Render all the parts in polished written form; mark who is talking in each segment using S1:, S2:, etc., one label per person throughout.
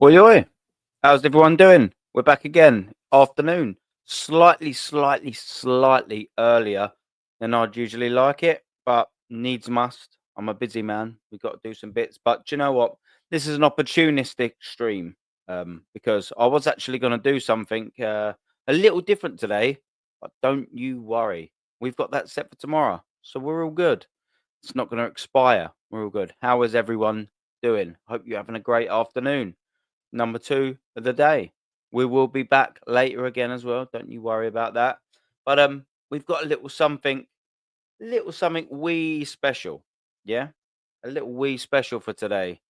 S1: Oi, oi. How's everyone doing? We're back again. Afternoon. Slightly earlier than I'd usually like it, but needs must. I'm a busy man. We've got to do some bits. But do you know what? This is an opportunistic stream because I was actually going to do something a little different today, but don't you worry. We've got that set for tomorrow. So we're all good. It's not going to expire. We're all good. How is everyone doing? Hope you're having a great afternoon. Number 2 of the day. We will be back later again as well. Don't you worry about that. But we've got a little something wee special. Yeah, a little wee special for today.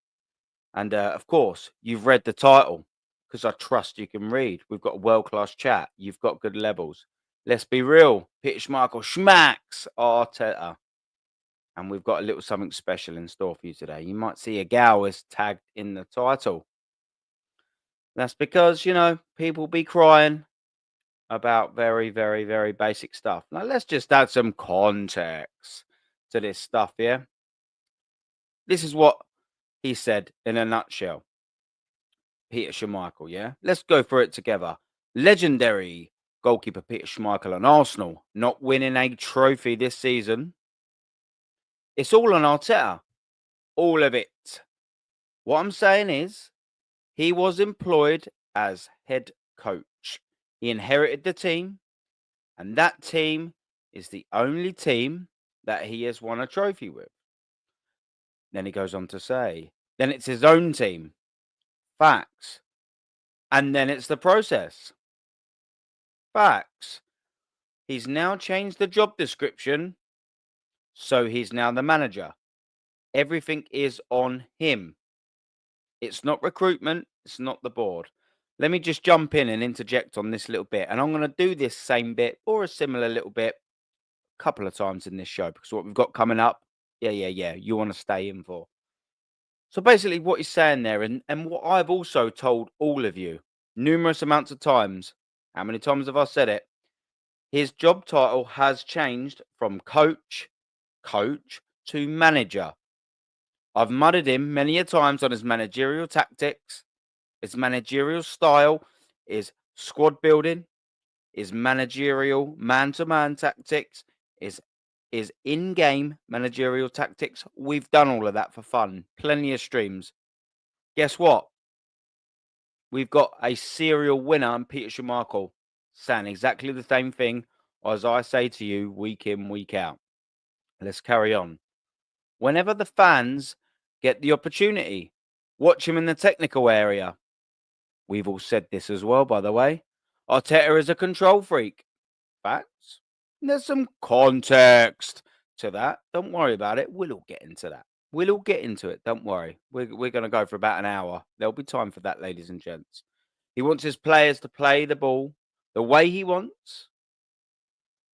S1: And of course, you've read the title because I trust you can read. We've got a world-class chat. You've got good levels. Let's be real. Peter Schmeichel SCHMACKS ARTETA. And we've got a little something special in store for you today. You might see a gal is tagged in the title. That's because, people be crying about very basic stuff. Now, let's just add some context to this stuff here. This is what he said in a nutshell. Peter Schmeichel, yeah? Let's go through it together. Legendary goalkeeper Peter Schmeichel and Arsenal not winning a trophy this season. It's all on Arteta. All of it. What I'm saying is, he was employed as head coach. He inherited the team, and that team is the only team that he has won a trophy with. Then he goes on to say, then it's his own team. Facts. And then it's the process. Facts. He's now changed the job description, so he's now the manager. Everything is on him. It's not recruitment. It's not the board. Let me just jump in and interject on this little bit. And I'm going to do this same bit or a similar little bit a couple of times in this show because what we've got coming up, yeah, you want to stay in for. So basically what he's saying there and what I've also told all of you numerous amounts of times, how many times have I said it? His job title has changed from coach to manager. I've mudded him many a times on his managerial tactics, his managerial style, his squad building, his managerial man-to-man tactics, his in-game managerial tactics. We've done all of that for fun. Plenty of streams. Guess what? We've got a serial winner in Peter Schmeichel saying exactly the same thing as I say to you week in, week out. Let's carry on. Whenever the fans get the opportunity, watch him in the technical area. We've all said this as well, by the way. Arteta is a control freak. Facts. There's some context to that. Don't worry about it. We'll all get into that. We'll all get into it. Don't worry. We're going to go for about an hour. There'll be time for that, ladies and gents. He wants his players to play the ball the way he wants.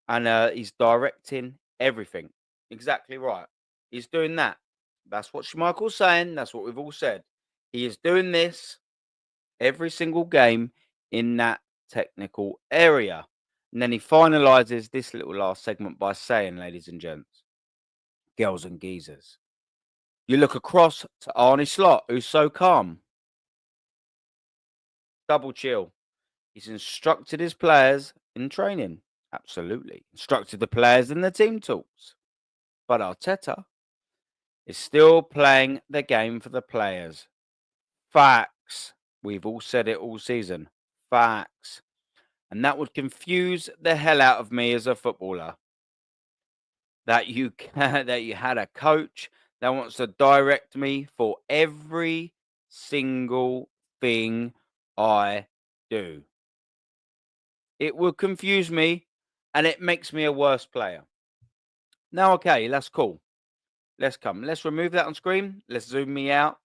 S1: And he's directing everything. Exactly right. He's doing that. That's what Schmeichel's saying. That's what we've all said. He is doing this every single game in that technical area. And then he finalizes this little last segment by saying, ladies and gents, girls and geezers, you look across to Arne Slot, who's so calm. Double chill. He's instructed his players in training. Absolutely. Instructed the players in the team talks. But Arteta is still playing the game for the players. Facts. We've all said it all season. Facts. And that would confuse the hell out of me as a footballer. That you had a coach that wants to direct me for every single thing I do. It would confuse me and it makes me a worse player. Now, okay, that's cool. Let's remove that on screen. Let's zoom me out.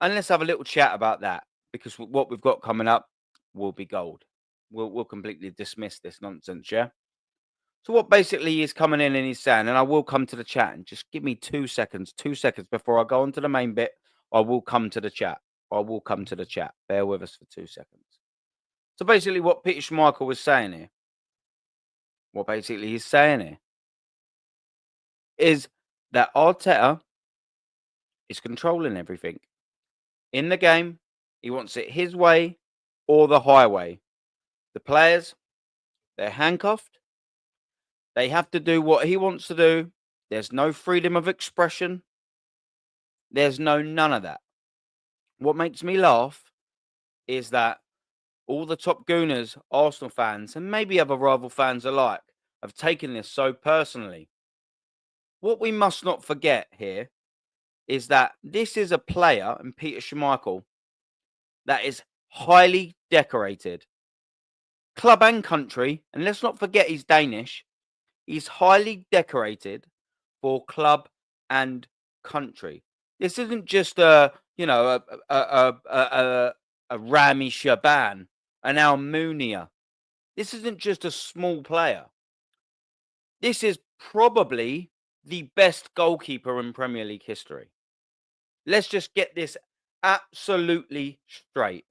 S1: And let's have a little chat about that because what we've got coming up will be gold. We'll completely dismiss this nonsense, yeah? So what basically is coming in and he's saying, and I will come to the chat, and just give me 2 seconds before I go on to the main bit. I will come to the chat. Bear with us for 2 seconds. So basically what Peter Schmeichel was saying here, is that Arteta is controlling everything in the game, He wants it his way or the highway. The players, they're handcuffed. They have to do what he wants to do. There's no freedom of expression. There's none of that. What makes me laugh is that all the top gooners, Arsenal fans, and maybe other rival fans alike, have taken this so personally. What we must not forget here is that this is a player, and Peter Schmeichel, that is highly decorated. Club and country, and let's not forget he's Danish. He's highly decorated for club and country. This isn't just a Rami Shaban, an Almunia. This isn't just a small player. This is probably the best goalkeeper in Premier League history. Let's just get this absolutely straight.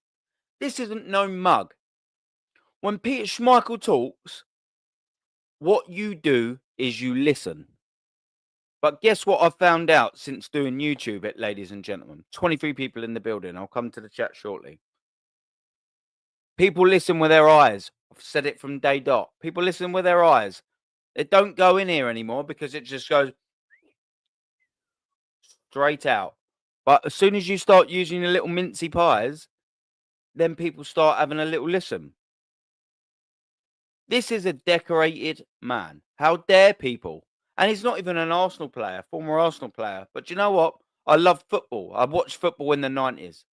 S1: This isn't no mug. When Peter Schmeichel talks, what you do is you listen. But guess what I've found out since doing YouTube, ladies and gentlemen? 23 people in the building. I'll come to the chat shortly. People listen with their eyes. I've said it from day dot. People listen with their eyes. It don't go in here anymore because it just goes straight out. But as soon as you start using the little mincy pies, then people start having a little listen. This is a decorated man. How dare people? And he's not even an Arsenal player, former Arsenal player. But you know what? I love football. I watched football in the 90s.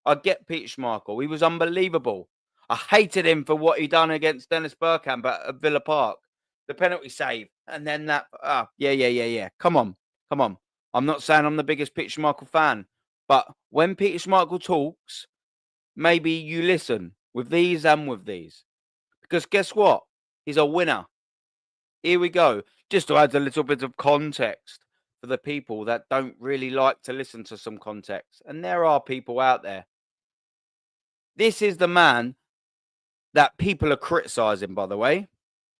S1: I get Peter Schmeichel. He was unbelievable. I hated him for what he done against Dennis Bergkamp at Villa Park. The penalty save. And then that. Yeah. Come on. I'm not saying I'm the biggest Peter Schmeichel fan. But when Peter Schmeichel talks, maybe you listen with these and with these. Because guess what? He's a winner. Here we go. Just to add a little bit of context for the people that don't really like to listen to some context. And there are people out there. This is the man that people are criticising, by the way.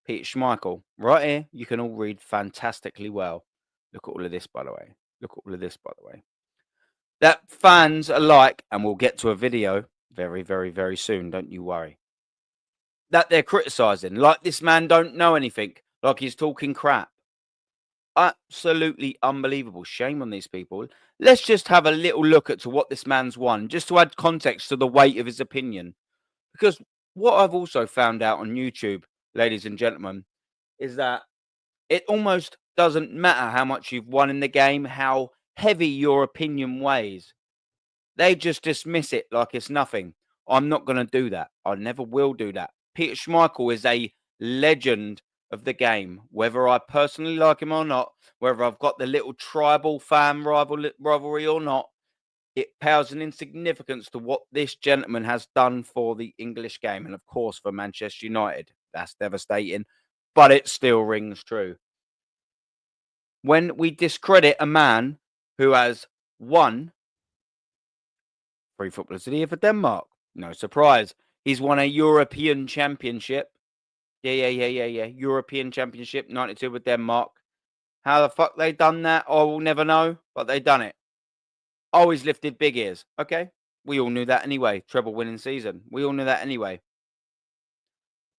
S1: Peter Schmeichel. Right here, you can all read fantastically well. Look at all of this, by the way. That fans alike, and we'll get to a video very, very, very soon. Don't you worry. That they're criticising, like this man don't know anything, like he's talking crap. Absolutely unbelievable. Shame on these people. Let's just have a little look at what this man's won, just to add context to the weight of his opinion. Because what I've also found out on YouTube, ladies and gentlemen, is that it almost doesn't matter how much you've won in the game, how heavy your opinion weighs. They just dismiss it like it's nothing. I'm not going to do that. I never will do that. Peter Schmeichel is a legend of the game, whether I personally like him or not, whether I've got the little tribal fan rivalry or not. It pales in insignificance to what this gentleman has done for the English game and, of course, for Manchester United. That's devastating, but it still rings true. When we discredit a man who has won 3 Footballers of the Year for Denmark, no surprise. He's won a European Championship. Yeah. European Championship, 92 with Denmark. How the fuck they done that, I will never know, but they done it. Always lifted big ears. Okay, we all knew that anyway. Treble winning season. We all knew that anyway.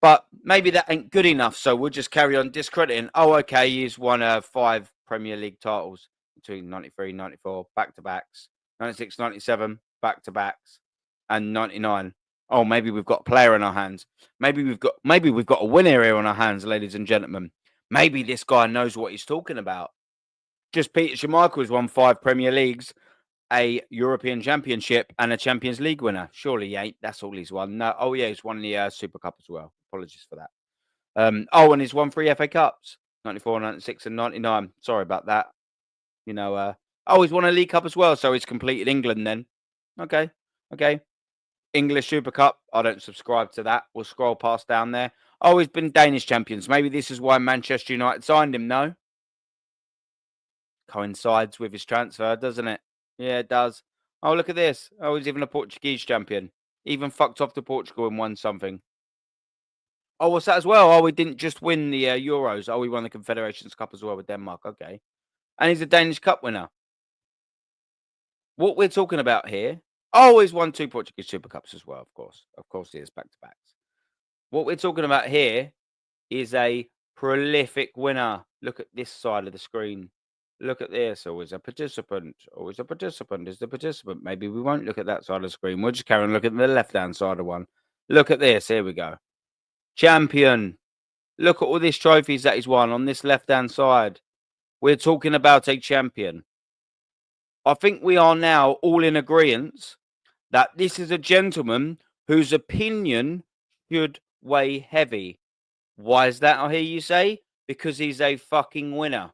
S1: But maybe that ain't good enough, so we'll just carry on discrediting. Oh, okay, he's won 5 Premier League titles between 93, 94, back-to-backs. 96, 97, back-to-backs. And 99. Oh, maybe we've got a player in our hands. Maybe we've got a winner here on our hands, ladies and gentlemen. Maybe this guy knows what he's talking about. Just Peter Schmeichel has won 5 Premier Leagues, a European Championship, and a Champions League winner. Surely he ain't. That's all he's won. No. Oh, yeah, he's won the Super Cup as well. Apologies for that. And he's won 3 FA Cups. 94, 96, and 99. Sorry about that. He's won a League Cup as well, so he's completed England then. Okay. English Super Cup. I don't subscribe to that. We'll scroll past down there. Oh, he's been Danish champions. Maybe this is why Manchester United signed him, no? Coincides with his transfer, doesn't it? Yeah, it does. Oh, look at this. Oh, he's even a Portuguese champion. Even fucked off to Portugal and won something. Oh, what's that as well? Oh, we didn't just win the Euros. Oh, we won the Confederations Cup as well with Denmark. Okay. And he's a Danish Cup winner. What we're talking about here Oh, he's won 2 Portuguese Super Cups as well, of course. Of course he is, back-to-backs. What we're talking about here is a prolific winner. Look at this side of the screen. Look at this. Always a participant. Always a participant is the participant. Maybe we won't look at that side of the screen. We'll just carry on looking at the left-hand side of one. Look at this. Here we go. Champion. Look at all these trophies that he's won on this left-hand side. We're talking about a champion. I think we are now all in agreement that this is a gentleman whose opinion should weigh heavy. Why is that, I hear you say? Because he's a fucking winner.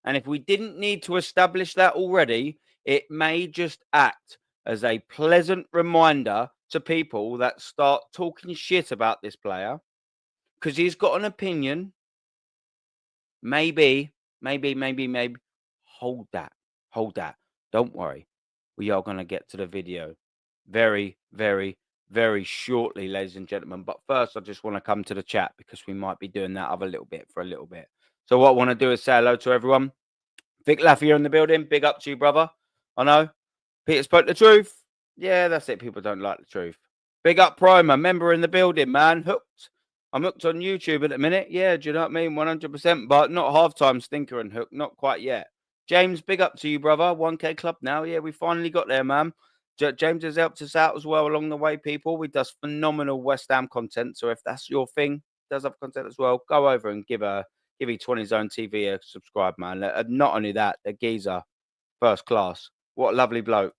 S1: And if we didn't need to establish that already, it may just act as a pleasant reminder to people that start talking shit about this player because he's got an opinion. Maybe. Hold that. Don't worry. We are going to get to the video very, very, very shortly, ladies and gentlemen. But first, I just want to come to the chat because we might be doing that other little bit for a little bit. So what I want to do is say hello to everyone. Vic Lafayette in the building. Big up to you, brother. I know. Peter spoke the truth. Yeah, that's it. People don't like the truth. Big up Primer. Member in the building, man. Hooked. I'm hooked on YouTube at the minute. Yeah, do you know what I mean? 100%. But not halftime stinker and hooked. Not quite yet. James, big up to you, brother. 1K club now. Yeah, we finally got there, man. James has helped us out as well along the way, people. We does phenomenal West Ham content. So if that's your thing, does have content as well, go over and give he 20 Zone TV a subscribe, man. Not only that, the geezer, first class. What a lovely bloke.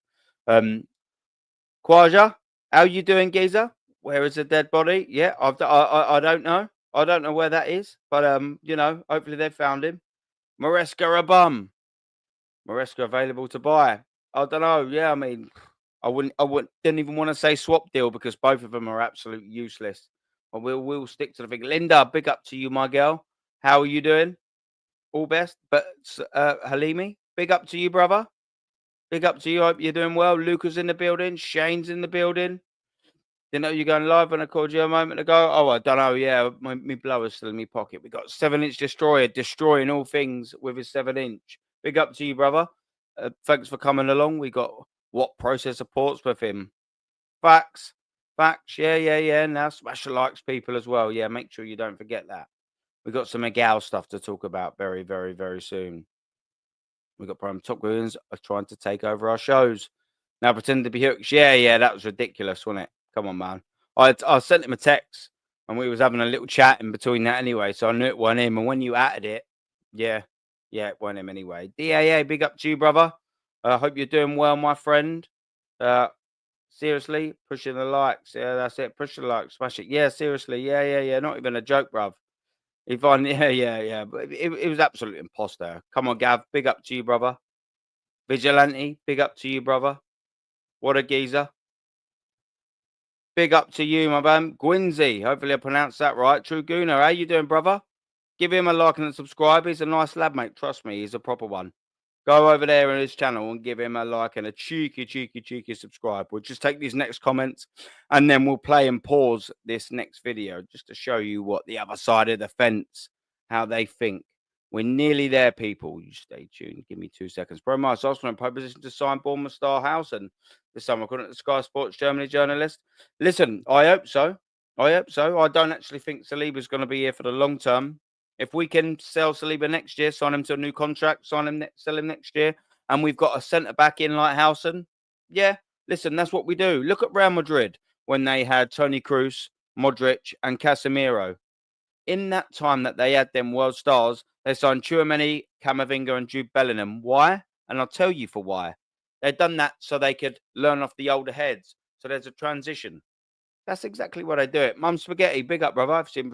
S1: Quaja, how you doing, geezer? Where is the dead body? Yeah, I don't know. I don't know where that is, but you know, hopefully they found him. Maresca a bum. Maresca available to buy. I don't know. Yeah, I mean, didn't even want to say swap deal because both of them are absolutely useless. But we'll stick to the thing. Linda, big up to you, my girl. How are you doing? All best. But Halimi, big up to you, brother. Big up to you. Hope you're doing well. Luca's in the building. Shane's in the building. Didn't know you're going live when I called you a moment ago. Oh, I don't know. Yeah, my blower's still in my pocket. We got 7-inch destroyer destroying all things with his 7-inch. Big up to you, brother. Thanks for coming along. We got what processor ports with him. Facts. Yeah. Now smash the likes, people, as well. Yeah, make sure you don't forget that. We got some Miguel stuff to talk about very, very, very soon. We got Prime Top Goons are trying to take over our shows. Now pretend to be hooks. Yeah, that was ridiculous, wasn't it? Come on, man. I sent him a text and we was having a little chat in between that anyway, so I knew it wasn't him. And when you added it, yeah, it wasn't him anyway. DAA, big up to you, brother. I hope you're doing well, my friend. Seriously, pushing the likes. Yeah, that's it. Push the likes, smash it. Yeah, seriously. Yeah. Not even a joke, bruv. Yvonne, yeah. But it was absolute imposter. Come on, Gav. Big up to you, brother. Vigilante, big up to you, brother. What a geezer. Big up to you, my man. Gwinzy. Hopefully I pronounced that right. True Gooner, how you doing, brother? Give him a like and a subscribe. He's a nice lad, mate. Trust me, he's a proper one. Go over there on his channel and give him a like and a cheeky subscribe. We'll just take these next comments and then we'll play and pause this next video just to show you what the other side of the fence, how they think. We're nearly there, people. You stay tuned. Give me 2 seconds. Bro, my Arsenal in pole position to sign Bournemouth star Housen this summer, according to the Sky Sports Germany journalist. Listen, I hope so. I don't actually think Saliba's going to be here for the long term. If we can sell Saliba next year, sign him to a new contract, sell him next year, and we've got a centre back in like Housen, yeah, listen, that's what we do. Look at Real Madrid when they had Toni Kroos, Modric, and Casemiro. In that time that they had them world stars, they signed Tchouaméni, Camavinga, and Jude Bellingham. Why? And I'll tell you for why. They've done that so they could learn off the older heads. So there's a transition. That's exactly what I do it. Mum Spaghetti, big up, brother. I've seen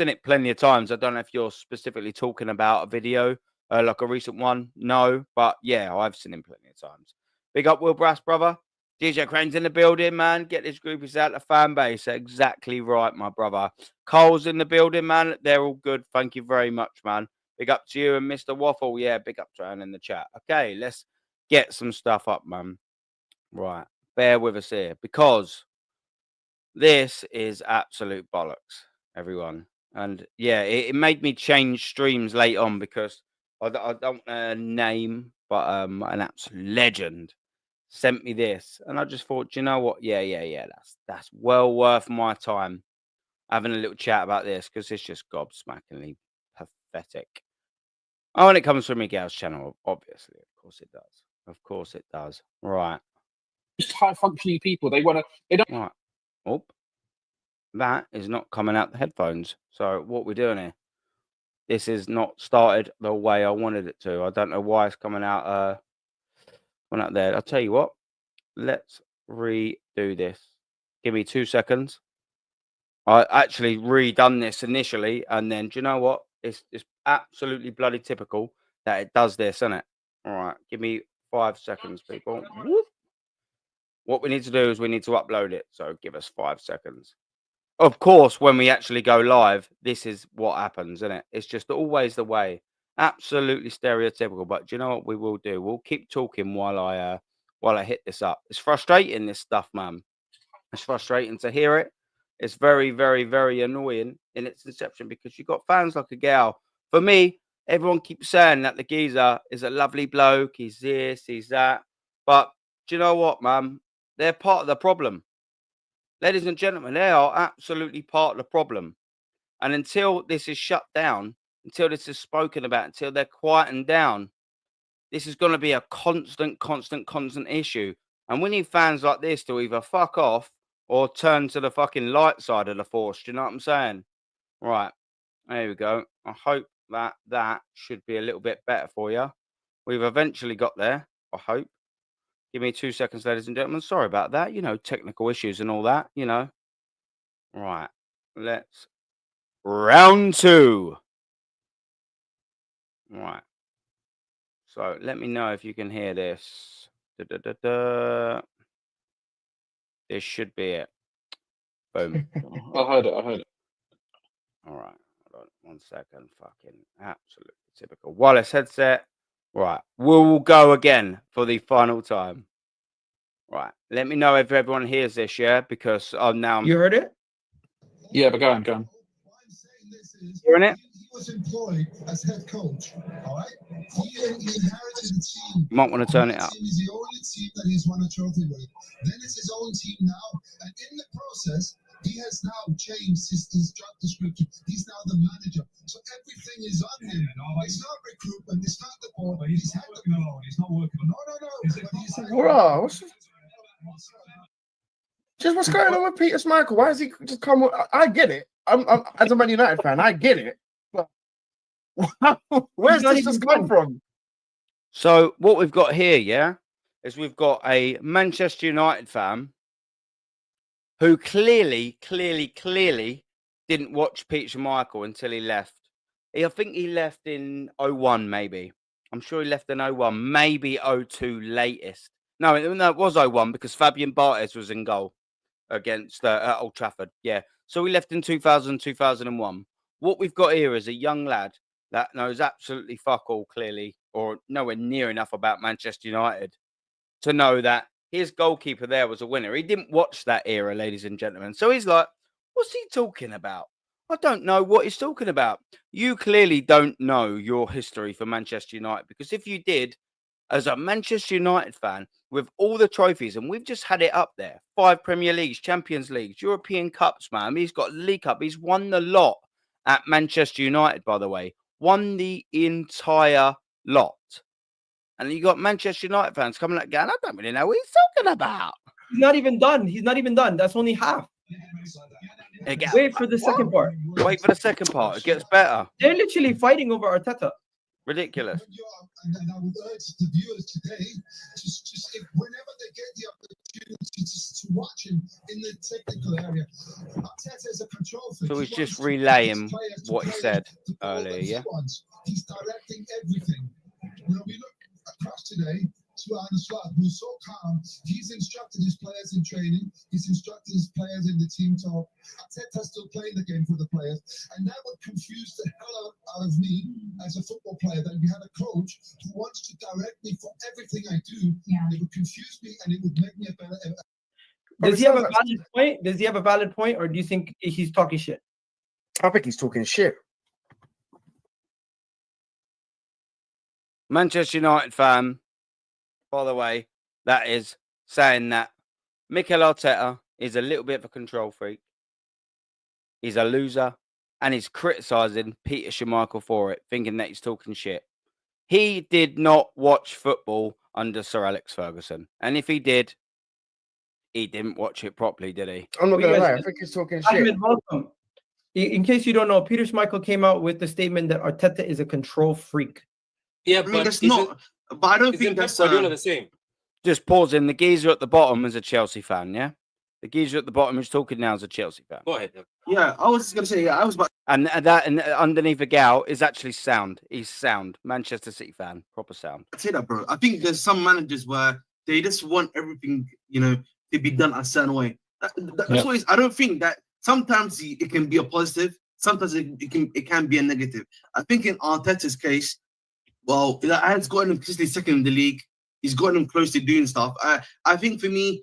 S1: it plenty of times. I don't know if you're specifically talking about a video, like a recent one. No, but yeah, I've seen him plenty of times. Big up, Will Brass, brother. DJ Crane's in the building, man. Get this groupies out the fan base. Exactly right, my brother. Cole's in the building, man. They're all good. Thank you very much, man. Big up to you and Mr. Waffle. Yeah, big up to Anne in the chat. Okay, let's get some stuff up, man. Right. Bear with us here because this is absolute bollocks, everyone. And yeah, it made me change streams late on because I don't name, but an absolute legend sent me this, and I just thought, you know what? Yeah. That's well worth my time having a little chat about this because it's just gobsmackingly pathetic. Oh, and it comes from Miguel's channel, obviously. Of course it does. Of course it does. Right.
S2: Just high functioning people. They don't.
S1: Right. Oh, that is not coming out the headphones. So what we're doing here? This is not started the way I wanted it to. I don't know why it's coming out. Went out there. I'll tell you what. Let's redo this. Give me 2 seconds. I actually redone this initially, and then do you know what? It's absolutely bloody typical that it does this, isn't it? All right, give me 5 seconds, people. Whoop. What we need to do is we need to upload it, so give us 5 seconds. Of course, when we actually go live, this is what happens, isn't it? It's just always the way. Absolutely stereotypical, but do you know what we will do? We'll keep talking while I hit this up. It's frustrating, this stuff, man. It's frustrating to hear it. It's very, very, very annoying in its inception because you've got fans like a gal. For me, everyone keeps saying that the geezer is a lovely bloke. He's this, he's that. But do you know what, man? They're part of the problem. Ladies and gentlemen, they are absolutely part of the problem. And until this is shut down, until this is spoken about, until they're quietened down, this is going to be a constant issue. And we need fans like this to either fuck off or turn to the fucking light side of the force. Do you know what I'm saying? Right. There we go. I hope that should be a little bit better for you. We've eventually got there, I hope. Give me 2 seconds, ladies and gentlemen. Sorry about that. You know, technical issues and all that, you know. Right. Let's round 2. Right. So let me know if you can hear this. This should be it. Boom.
S2: I heard it.
S1: All right. Hold on 1 second. Fucking absolutely typical. Wireless headset. Right. We'll go again for the final time. Right. Let me know if everyone hears this, yeah? Because now I'm
S3: You heard it?
S2: Yeah, but go on.
S1: hearing it.
S4: He was employed as head coach. All right. He inherited a team.
S1: You might want to turn it up.
S4: Team is the only team that he's won a trophy with. Then it's his own team now, and in the process, he has now changed his job description. He's now the manager, so everything is on him. It's not recruitment. It's not the board. He's not working alone. He's not working. No.
S3: Bro, what's going on with Peter Schmeichel? Why is he just come? I get it. I'm as a Man United fan, I get it. But where's this just come from?
S1: So what we've got here, yeah, is we've got a Manchester United fan who clearly didn't watch Peter Schmeichel until he left. I think he left in 01, maybe. I'm sure he left in 01, maybe 02 latest. No, it was 01 because Fabian Barthez was in goal against at Old Trafford. Yeah. So he left in 2000, 2001. What we've got here is a young lad that knows absolutely fuck all, clearly, or nowhere near enough about Manchester United to know that his goalkeeper there was a winner. He didn't watch that era, ladies and gentlemen. So he's like, what's he talking about? I don't know what he's talking about. You clearly don't know your history for Manchester United, because if you did, as a Manchester United fan, with all the trophies, and we've just had it up there, 5 Premier Leagues, Champions Leagues, European Cups, man. He's got League Cup. He's won the lot at Manchester United, by the way. Won the entire lot. And you got Manchester United fans coming like, going, I don't really know what he's talking about.
S3: He's not even done. That's only half. Wait for the second part.
S1: Wait for the second part. It gets better.
S3: They're literally fighting over Arteta.
S1: Ridiculous.
S4: And I would urge the viewers today, just whenever they get the opportunity to watch him in the technical area, Arteta is a control freak.
S1: So he's just relaying what he said earlier, yeah?
S4: He's directing everything. We look across today to Arne Slot, who's so calm. He's instructed his players in training. He's instructed his players in the team talk. Arteta's still playing the game for the players. And that would confuse the hell out of me as a football player, that we have a coach who wants to direct me for everything I do. Yeah. It would confuse me, and it would make me a better...
S3: Does he have a valid point? Does he have a valid point, or do you think he's talking shit?
S5: I think he's talking shit.
S1: Manchester United fan, by the way, that is saying that Mikel Arteta is a little bit of a control freak. He's a loser, and he's criticising Peter Schmeichel for it, thinking that he's talking shit. He did not watch football under Sir Alex Ferguson, and if he did, he didn't watch it properly, did he?
S3: I'm not
S6: We
S3: gonna
S6: guys-
S3: lie. I think he's talking shit.
S6: Ahmed, welcome. In case you don't know, Peter Schmeichel came out with the statement that Arteta is a control freak.
S7: Yeah,
S8: I mean,
S7: but
S8: that's not. But I don't think that's.
S7: the same.
S1: Just pausing. The geezer at the bottom is a Chelsea fan, yeah? The geezer at the bottom who's talking now is a Chelsea fan.
S7: Go ahead.
S8: Yeah, I was just gonna say. I was about.
S1: And underneath the gal is actually sound. He's sound. Manchester City fan. Proper sound.
S8: I'd say that, bro. I think there's some managers where they just want everything, to be done a certain way. That's always. I don't think that sometimes it can be a positive. Sometimes it can be a negative. I think in Arteta's case, well, it's gotten him consistently second in the league. He's gotten him close to doing stuff. I think for me,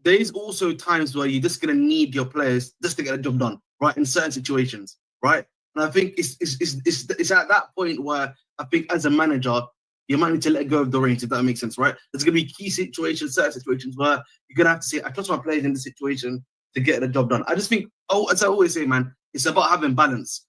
S8: there is also times where you're just gonna need your players just to get the job done, right? In certain situations, right? And I think it's at that point where I think as a manager, you might need to let go of the reins, if that makes sense, right? There's gonna be key situations, certain situations where you're gonna have to say, I trust my players in this situation to get the job done. I just think, as I always say, man, it's about having balance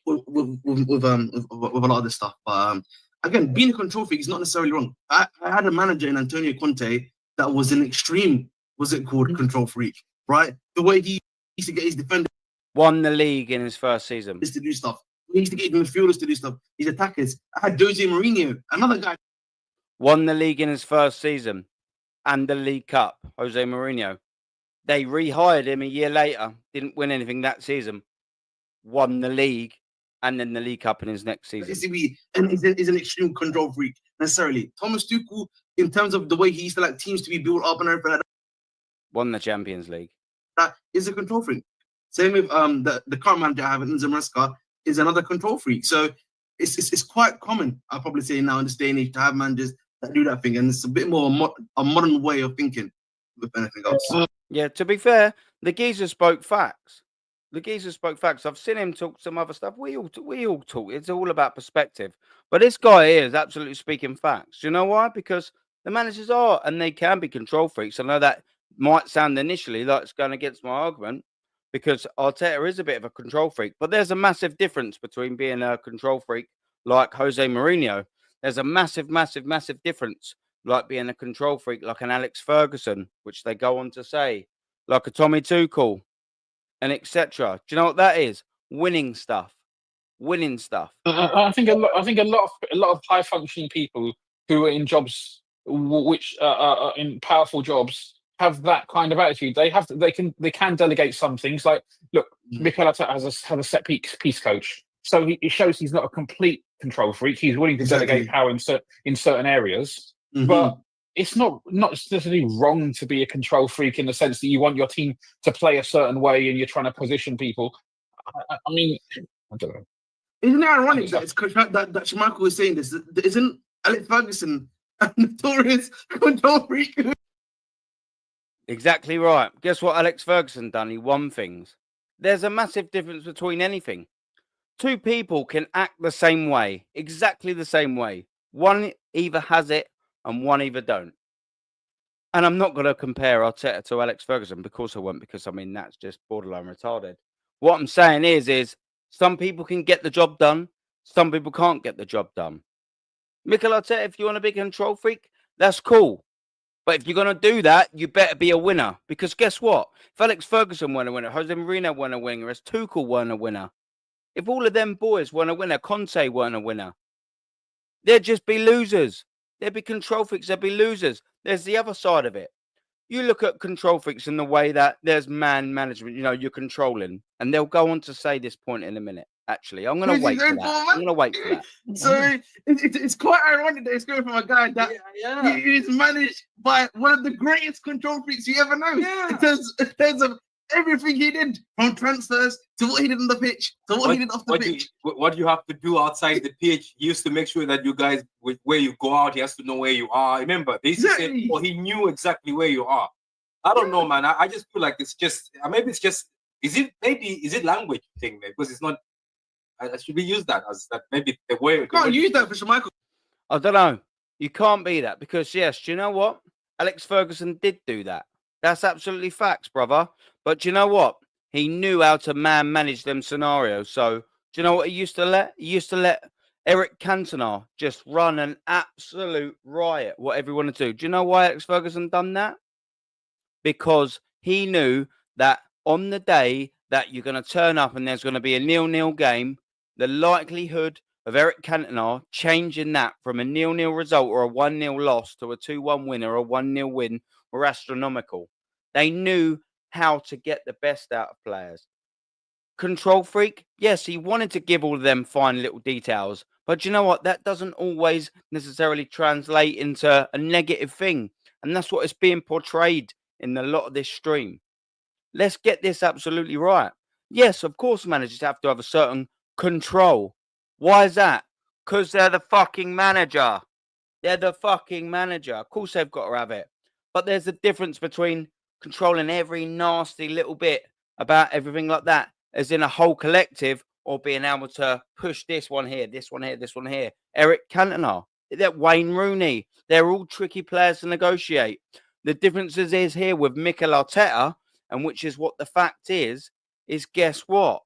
S8: with a lot of this stuff. But again, being a control freak is not necessarily wrong. I had a manager in Antonio Conte that was an extreme, control freak, right? The way he used to get his defenders
S1: Won the league in his first season.
S8: to do stuff. He used to get his midfielders to do stuff. His attackers. I had Jose Mourinho, another guy.
S1: Won the league in his first season. And the League Cup. Jose Mourinho. They rehired him a year later. Didn't win anything that season. Won the league. And then the League Cup in his next season.
S8: And he's an extreme control freak, necessarily. Thomas Tuchel, in terms of the way he used to like teams to be built up and everything like
S1: Won the Champions League.
S8: that, is a control freak. Same with the current manager I have, Enzo Maresca, is another control freak. So it's quite common, I'll probably say now in this day and age, to have managers that do that thing. And it's a bit more a modern way of thinking with anything else.
S1: Yeah, to be fair, the geezer spoke facts. I've seen him talk some other stuff. We all talk. It's all about perspective. But this guy here is absolutely speaking facts. Do you know why? Because the managers are, and they can be control freaks. I know that might sound initially like it's going against my argument, because Arteta is a bit of a control freak. But there's a massive difference between being a control freak like Jose Mourinho. There's a massive, massive, massive difference like being a control freak like an Alex Ferguson, which they go on to say, like a Tommy Tuchel, and etc. Do you know what that is? Winning stuff.
S2: I think a lot of high functioning people who are in jobs which are in powerful jobs have that kind of attitude. They can delegate some things. Like, look, Mikel Arteta has a set piece coach, so it shows he's not a complete control freak. He's willing to delegate power in certain areas, but it's not necessarily wrong to be a control freak in the sense that you want your team to play a certain way and you're trying to position people. I mean, I don't know.
S8: Isn't it ironic that that Schmeichel was saying this? Isn't Alex Ferguson a notorious control freak?
S1: Exactly right. Guess what Alex Ferguson done? He won things. There's a massive difference between anything. Two people can act the same way, exactly the same way. One either has it and one either don't. And I'm not going to compare Arteta to Alex Ferguson, because I won't, because I mean, that's just borderline retarded. What I'm saying is some people can get the job done. Some people can't get the job done. Mikel Arteta, if you want to be a control freak, that's cool. But if you're going to do that, you better be a winner. Because guess what? If Alex Ferguson weren't a winner, Jose Mourinho weren't a winner, as Tuchel weren't a winner, if all of them boys weren't a winner, Conte weren't a winner, they'd just be losers. They'd be control freaks. They'd be losers. There's the other side of it. You look at control freaks in the way that there's man management, you're controlling. And they'll go on to say this point in a minute. Actually, I'm going to wait for that. I'm going to wait for that.
S8: So it's quite ironic that it's going from a guy that is managed by one of the greatest control freaks you ever know.
S7: Yeah.
S8: In terms of everything he did, from transfers to what he did on the pitch to what he did off the pitch.
S7: What you have to do outside the pitch, he used to make sure that you guys, where you go out, he has to know where you are. Remember, they used to say, he knew exactly where you are. I don't know, man. I just feel like it's just, maybe it's just, is it language thing, man? Because it's not, should we use that as that maybe the way?
S8: You can't use that for Schmeichel.
S1: I don't know. You can't be that because, yes, do you know what? Alex Ferguson did do that. That's absolutely facts, brother. But do you know what? He knew how to manage them scenarios. So do you know what he used to let? He used to let Eric Cantona just run an absolute riot, whatever he wanted to do. Do you know why Alex Ferguson done that? Because he knew that on the day that you're going to turn up and there's going to be a 0-0 game, the likelihood of Eric Cantona changing that from a 0-0 result or a 1-0 loss to a 2-1 win or a 1-0 win were astronomical. They knew how to get the best out of players. Control freak, yes, he wanted to give all of them fine little details, but you know what? That doesn't always necessarily translate into a negative thing, and that's what is being portrayed in a lot of this stream. Let's get this absolutely right. Yes, of course, managers have to have a certain control. Why is that? Because they're the fucking manager. They're the fucking manager. Of course, they've got to have it. But there's a difference between controlling every nasty little bit about everything like that, as in a whole collective, or being able to push this one here, this one here, this one here. Eric Cantona, that Wayne Rooney, they're all tricky players to negotiate. The differences is here with Mikel Arteta, and which is what the fact is guess what?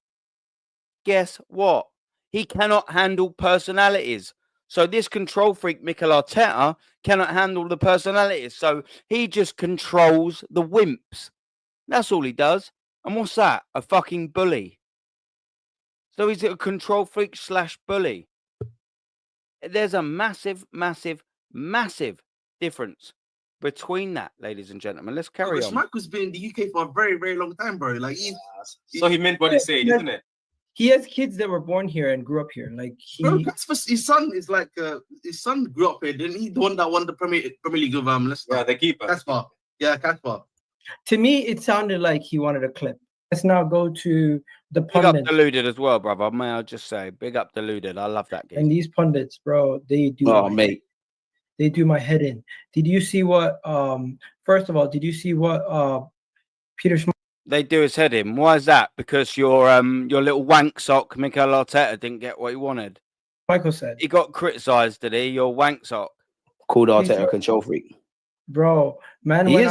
S1: Guess what? He cannot handle personalities. So this control freak, Mikel Arteta, cannot handle the personalities. So he just controls the wimps. That's all he does. And what's that? A fucking bully. So he's a control freak / bully. There's a massive, massive, massive difference between that, ladies and gentlemen. Let's carry on.
S8: Schmeichel's been in the UK for a very, very long time, bro. Like,
S7: so he meant what he said, isn't it?
S6: He has kids that were born here and grew up here. Like
S8: bro, his son is like his son grew up here, didn't he? The one that won the Premier League of
S7: yeah, the keeper.
S8: Caspar. Yeah, Caspar.
S6: To me, it sounded like he wanted a clip. Let's now go to the pundits.
S1: Big up Deluded as well, brother. May I just say, big up Deluded. I love that game.
S6: And these pundits, bro, they do.
S5: Oh, mate.
S6: They do my head in. Did you see what? First of all, did you see what Peter Schmeichel?
S1: They do his head in. Why is that? Because your little wank sock, Mikel Arteta, didn't get what he wanted.
S6: Michael said
S1: he got criticised, did he? Your wank sock.
S5: Called Arteta a control freak.
S6: Bro, man went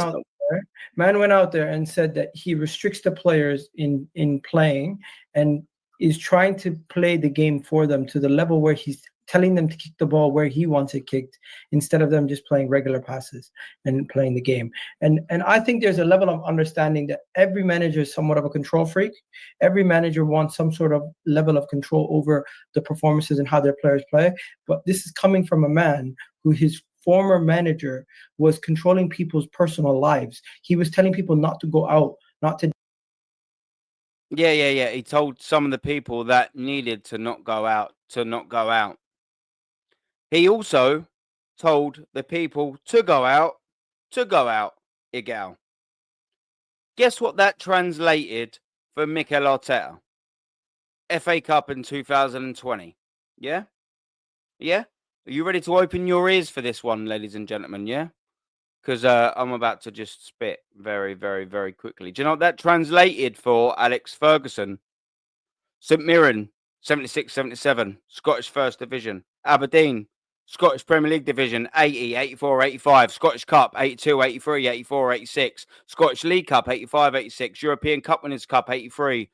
S6: out there and said that he restricts the players in playing and is trying to play the game for them to the level where he's telling them to kick the ball where he wants it kicked instead of them just playing regular passes and playing the game. And I think there's a level of understanding that every manager is somewhat of a control freak. Every manager wants some sort of level of control over the performances and how their players play. But this is coming from a man who his former manager was controlling people's personal lives. He was telling people not to go out, not to.
S1: Yeah. He told some of the people that needed to not go out to not go out. He also told the people to go out, Igal. Guess what that translated for Mikel Arteta? FA Cup in 2020. Yeah? Yeah? Are you ready to open your ears for this one, ladies and gentlemen? Yeah? Because I'm about to just spit very, very, very quickly. Do you know what that translated for Alex Ferguson? St Mirren, 76-77, Scottish First Division. Aberdeen, Scottish Premier League Division, 80, 84, 85. Scottish Cup, 82, 83, 84, 86. Scottish League Cup, 85, 86. European Cup Winners' Cup, 83.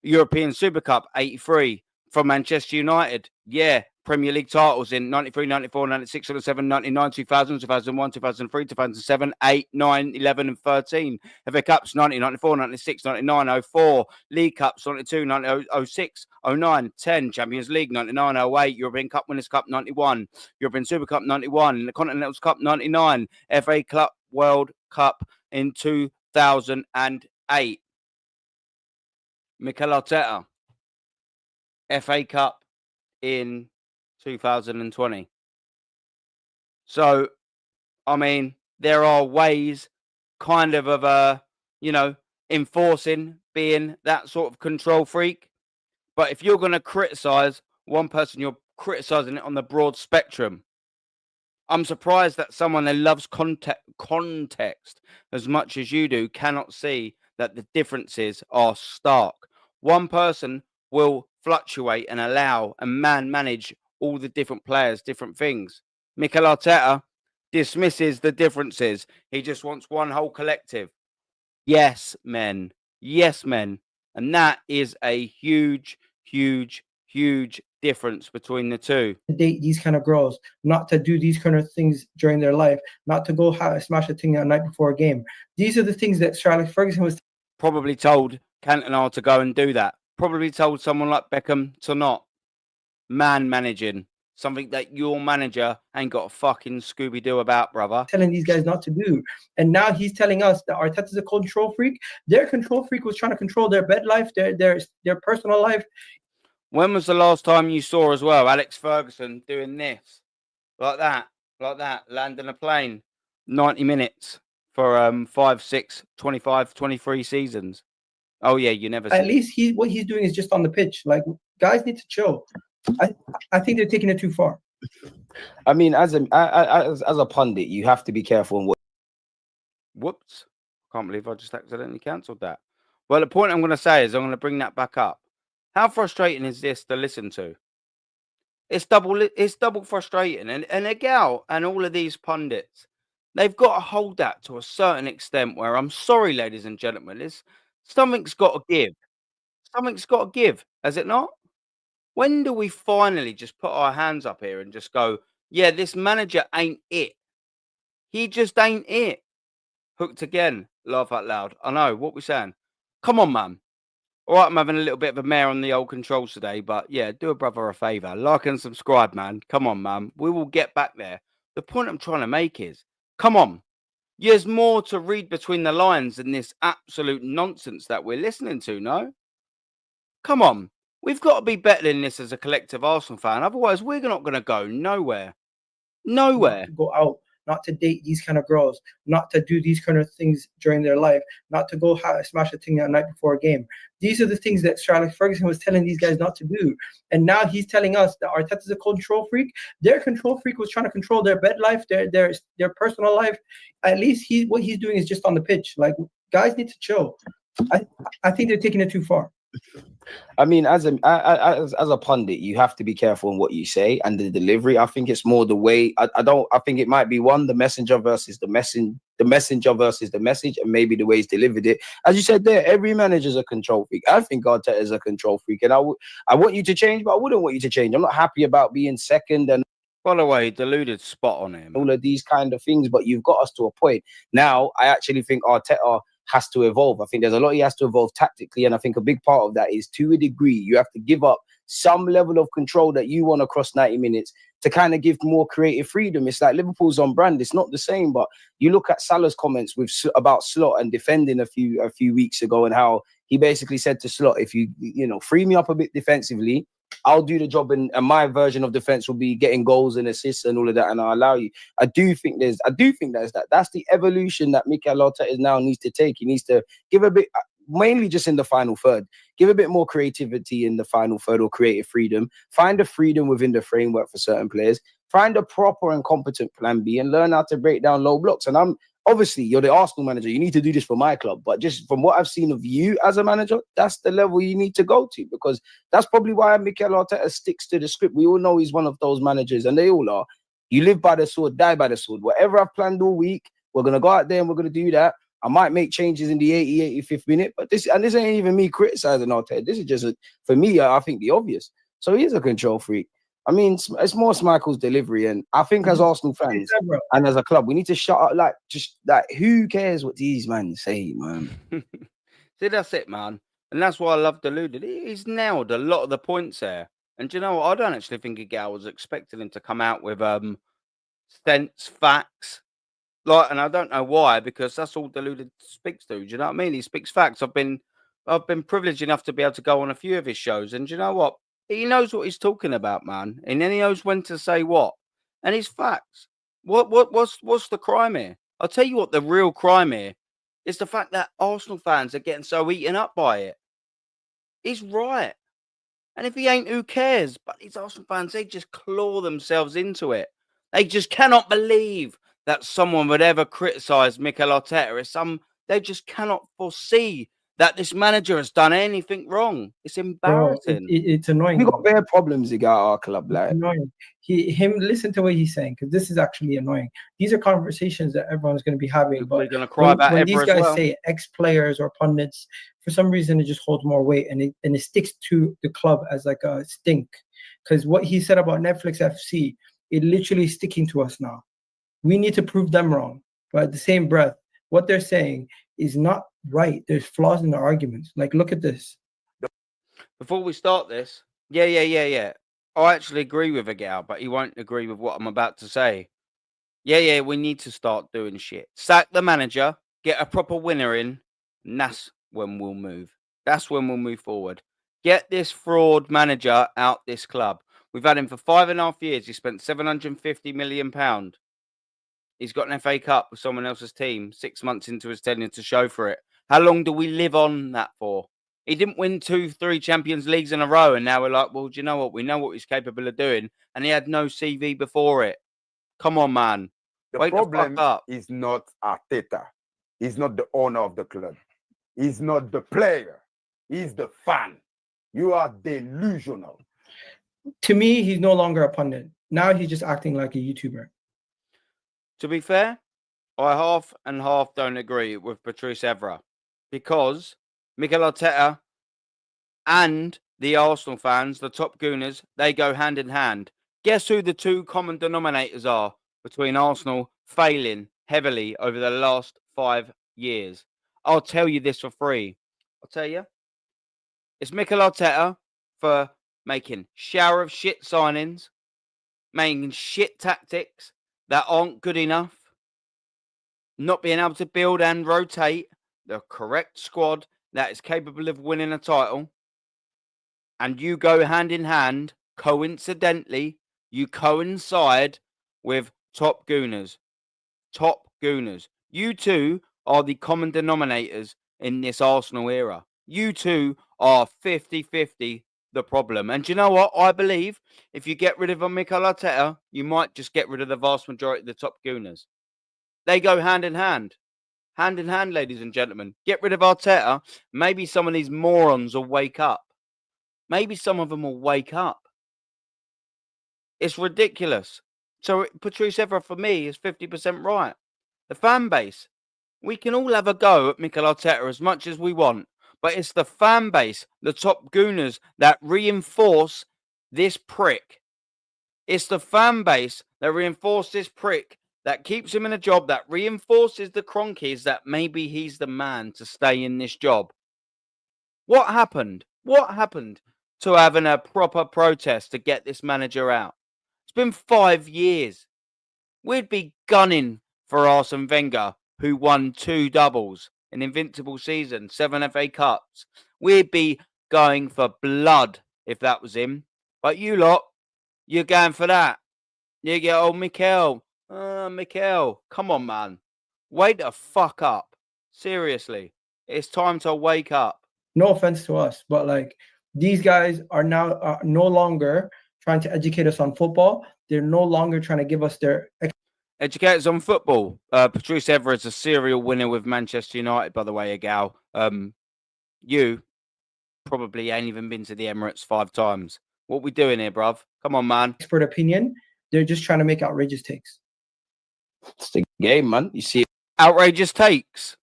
S1: European Super Cup, 83. From Manchester United, yeah. Premier League titles in 93, 94, 96, 97, 99, 2000, 2001, 2003, 2007, 8, 9, 11, and 13. FA Cups, 90, 94, 96, 99, 04. League Cups, 92, 90, 06, 09, 10. Champions League, 99, 08. European Cup Winners' Cup, 91. European Super Cup, 91. The Continental Cup, 99. FA Club World Cup in 2008. Mikel Arteta, FA Cup in 2020. So, I mean, there are ways kind of enforcing being that sort of control freak. But if you're going to criticize one person, you're criticizing it on the broad spectrum. I'm surprised that someone that loves context as much as you do cannot see that the differences are stark. One person will fluctuate and allow and manage all the different players, different things. Mikel Arteta dismisses the differences. He just wants one whole collective. Yes, men. Yes, men. And that is a huge, huge, huge difference between the two.
S6: To date these kind of girls, not to do these kind of things during their life, not to go smash a thing the night before a game. These are the things that Sir Alex Ferguson was
S1: probably told Cantona to go and do that. Probably told someone like Beckham to not. Man managing. Something that your manager ain't got a fucking Scooby-Doo about, brother.
S6: Telling these guys not to do. And now he's telling us that Arteta's a control freak. Their control freak was trying to control their bed life, their personal life.
S1: When was the last time you saw as well Alex Ferguson doing this? Like that, landing a plane, 90 minutes for 5, 6, 25, 23 seasons. Oh yeah, you never.
S6: At least what he's doing is just on the pitch. Like, guys need to chill. I think they're taking it too far.
S5: I mean, as a pundit, you have to be careful on what.
S1: Whoops! Can't believe I just accidentally cancelled that. Well, the point I'm going to say is I'm going to bring that back up. How frustrating is this to listen to? It's double frustrating, and Egal and all of these pundits, they've got to hold that to a certain extent. Where I'm sorry, ladies and gentlemen, something's got to give. Something's got to give, has it not? When do we finally just put our hands up here and just go, yeah, this manager ain't it. He just ain't it. Hooked again. Laugh out loud. I know. What we saying? Come on, man. All right, I'm having a little bit of a mare on the old controls today, but yeah, do a brother a favour. Like and subscribe, man. Come on, man. We will get back there. The point I'm trying to make is, come on. There's more to read between the lines than this absolute nonsense that we're listening to, no? Come on. We've got to be better than this as a collective Arsenal fan. Otherwise, we're not going to go nowhere. Nowhere.
S6: Not to go out, not to date these kind of girls, not to do these kind of things during their life, not to go smash a thing the night before a game. These are the things that Sir Alex Ferguson was telling these guys not to do. And now he's telling us that Arteta's a control freak. Their control freak was trying to control their bed life, their personal life. At least what he's doing is just on the pitch. Like, guys need to chill. I think they're taking it too far.
S5: I mean, as a pundit, you have to be careful on what you say and the delivery. I think it's more the way. I think it might be the messenger versus the messenger versus the message, and maybe the way he's delivered it. As you said there, every manager's a control freak. I think Arteta is a control freak, and I want you to change, but I wouldn't want you to change. I'm not happy about being second and.
S1: By the way, deluded spot on him.
S5: All of these kind of things, but you've got us to a point. Now, I actually think Arteta has to evolve. I think there's a lot he has to evolve tactically, and I think a big part of that is, to a degree, you have to give up some level of control that you want across 90 minutes to kind of give more creative freedom. It's like Liverpool's on brand. It's not the same, but you look at Salah's comments about Slot and defending a few weeks ago, and how he basically said to Slot, if you free me up a bit defensively, I'll do the job, and my version of defense will be getting goals and assists and all of that, and I'll allow you. I do think there's that. That's the evolution that Mikel Arteta now needs to take. He needs to give a bit, mainly just in the final third, give a bit more creativity in the final third, or creative freedom. Find a freedom within the framework for certain players. Find a proper and competent plan B, and learn how to break down low blocks. And obviously, you're the Arsenal manager. You need to do this for my club. But just from what I've seen of you as a manager, that's the level you need to go to, because that's probably why Mikel Arteta sticks to the script. We all know he's one of those managers, and they all are. You live by the sword, die by the sword. Whatever I've planned all week, we're going to go out there and we're going to do that. I might make changes in the 85th minute, but this ain't even me criticizing Arteta. This is just, for me, I think the obvious. So he is a control freak. I mean, it's more Schmeichel's delivery, and I think as Arsenal fans and as a club, we need to shut up. Who cares what these men say, man?
S1: See, that's it, man, and that's why I love Deluded. He's nailed a lot of the points there. And do you know what? I don't actually think Egal was expecting him to come out with sense facts, and I don't know why, because that's all Deluded speaks to. Do you know what I mean? He speaks facts. I've been privileged enough to be able to go on a few of his shows, and do you know what? He knows what he's talking about, man. And then he knows when to say what. And his facts. What's the crime here? I'll tell you what the real crime here is, the fact that Arsenal fans are getting so eaten up by it. He's right. And if he ain't, who cares? But these Arsenal fans, they just claw themselves into it. They just cannot believe that someone would ever criticise Mikel Arteta. They just cannot foresee that this manager has done anything wrong. It's embarrassing.
S6: It's annoying.
S5: We got bare problems at our club, like
S6: annoying. Listen to what he's saying, because this is actually annoying. These are conversations that everyone's going to be having. But
S1: we're going to cry about
S6: when these guys
S1: well.
S6: say ex-players or pundits, for some reason it just holds more weight, and it sticks to the club as like a stink. Because what he said about Netflix FC, it literally is sticking to us now. We need to prove them wrong. But at the same breath, what they're saying is not right. There's flaws in their arguments. Like, look at this.
S1: Before we start this, yeah. I actually agree with Agal, but he won't agree with what I'm about to say. Yeah, we need to start doing shit. Sack the manager, get a proper winner in, and that's when we'll move. That's when we'll move forward. Get this fraud manager out this club. We've had him for 5.5 years. He spent £750 million. He's got an FA Cup with someone else's team 6 months into his tenure to show for it. How long do we live on that for? He didn't win 2-3 Champions Leagues in a row, and now we're like, well, do you know what? We know what he's capable of doing, and he had no CV before it. Come on, man.
S9: The problem is not Arteta. He's not the owner of the club. He's not the player. He's the fan. You are delusional.
S6: To me, he's no longer a pundit. Now he's just acting like a YouTuber.
S1: To be fair, I half and half don't agree with Patrice Evra, because Mikel Arteta and the Arsenal fans, the top gooners, they go hand in hand. Guess who the two common denominators are between Arsenal failing heavily over the last 5 years? I'll tell you this for free. I'll tell you. It's Mikel Arteta for making shower of shit signings, making shit tactics that aren't good enough, not being able to build and rotate the correct squad that is capable of winning a title. And you go hand in hand, coincidentally, you coincide with top gooners. Top gooners. You two are the common denominators in this Arsenal era. You two are 50-50 the problem. And do you know what? I believe if you get rid of Mikel Arteta, you might just get rid of the vast majority of the top gooners. They go hand in hand. Hand in hand, ladies and gentlemen. Get rid of Arteta. Maybe some of these morons will wake up. Maybe some of them will wake up. It's ridiculous. So Patrice Evra, for me, is 50% right. The fan base. We can all have a go at Mikel Arteta as much as we want. But it's the fan base, the top gooners, that reinforce this prick. It's the fan base that reinforce this prick, that keeps him in a job, that reinforces the Cronkies that maybe he's the man to stay in this job. What happened? What happened to having a proper protest to get this manager out? It's been 5 years. We'd be gunning for Arsene Wenger, who won 2 doubles, an invincible season, 7 FA Cups. We'd be going for blood if that was him. But you lot, you're going for that. You get old Mikel. Mikel, come on, man. Wake the fuck up. Seriously. It's time to wake up.
S6: No offense to us, but like, these guys are now no longer trying to educate us on football. They're no longer trying to give us their...
S1: Educators on football. Patrice Evra is a serial winner with Manchester United, by the way, Agal. You probably ain't even been to the Emirates 5 times. What we doing here, bruv? Come on, man.
S6: Expert opinion. They're just trying to make outrageous takes.
S5: It's the game, man. You see,
S1: outrageous takes.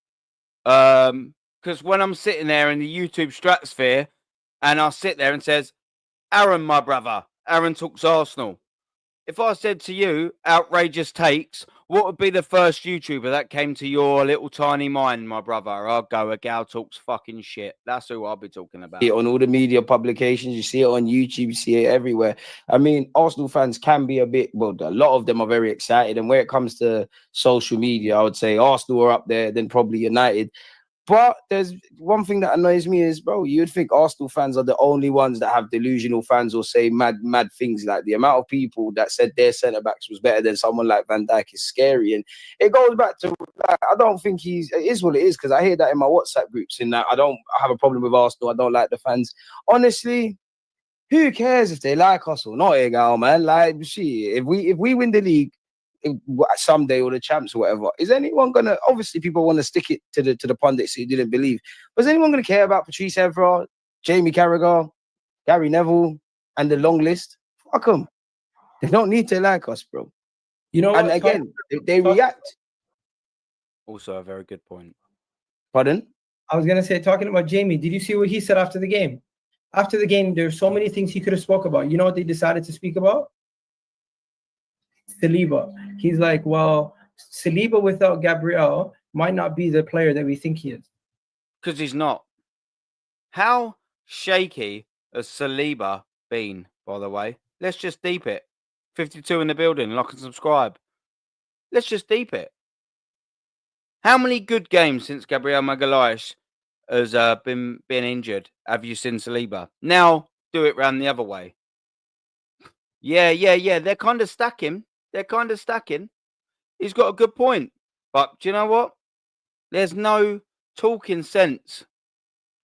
S1: Because when I'm sitting there in the YouTube stratosphere, and I sit there and says, Aaron, my brother, Aaron talks Arsenal. If I said to you, outrageous takes, what would be the first YouTuber that came to your little tiny mind, my brother? I'll go, Agal talks fucking shit. That's who I'll be talking about.
S5: See it on all the media publications, you see it on YouTube, you see it everywhere. I mean, Arsenal fans can be a bit, well, a lot of them are very excited. And when it comes to social media, I would say Arsenal are up there, then probably United. But there's one thing that annoys me is, bro, you'd think Arsenal fans are the only ones that have delusional fans or say mad things. Like the amount of people that said their centre-backs was better than someone like Van Dijk is scary. And it goes back to, like, I don't think it is what it is, because I hear that in my WhatsApp groups, in that I have a problem with Arsenal. I don't like the fans. Honestly, who cares if they like us or not, Egal, man? Like, see, if we win the league, someday or the champs or whatever. Is anyone gonna? Obviously, people want to stick it to the pundits who didn't believe. But is anyone gonna care about Patrice Evra, Jamie Carragher, Gary Neville, and the long list? Fuck them. They don't need to like us, bro.
S6: You know
S5: And
S6: what?
S5: again, they react.
S1: Also, a very good point.
S5: Pardon?
S6: I was gonna say, talking about Jamie, did you see what he said after the game? After the game, there's so many things he could have spoke about. You know what they decided to speak about? Saliba. He's like, well, Saliba without Gabriel might not be the player that we think he is.
S1: Because he's not. How shaky has Saliba been, by the way? Let's just deep it. 52 in the building, like and subscribe. Let's just deep it. How many good games since Gabriel Magalhaes has been injured have you seen Saliba? Now do it round the other way. Yeah. They're kind of stacking. He's got a good point. But do you know what? There's no talking sense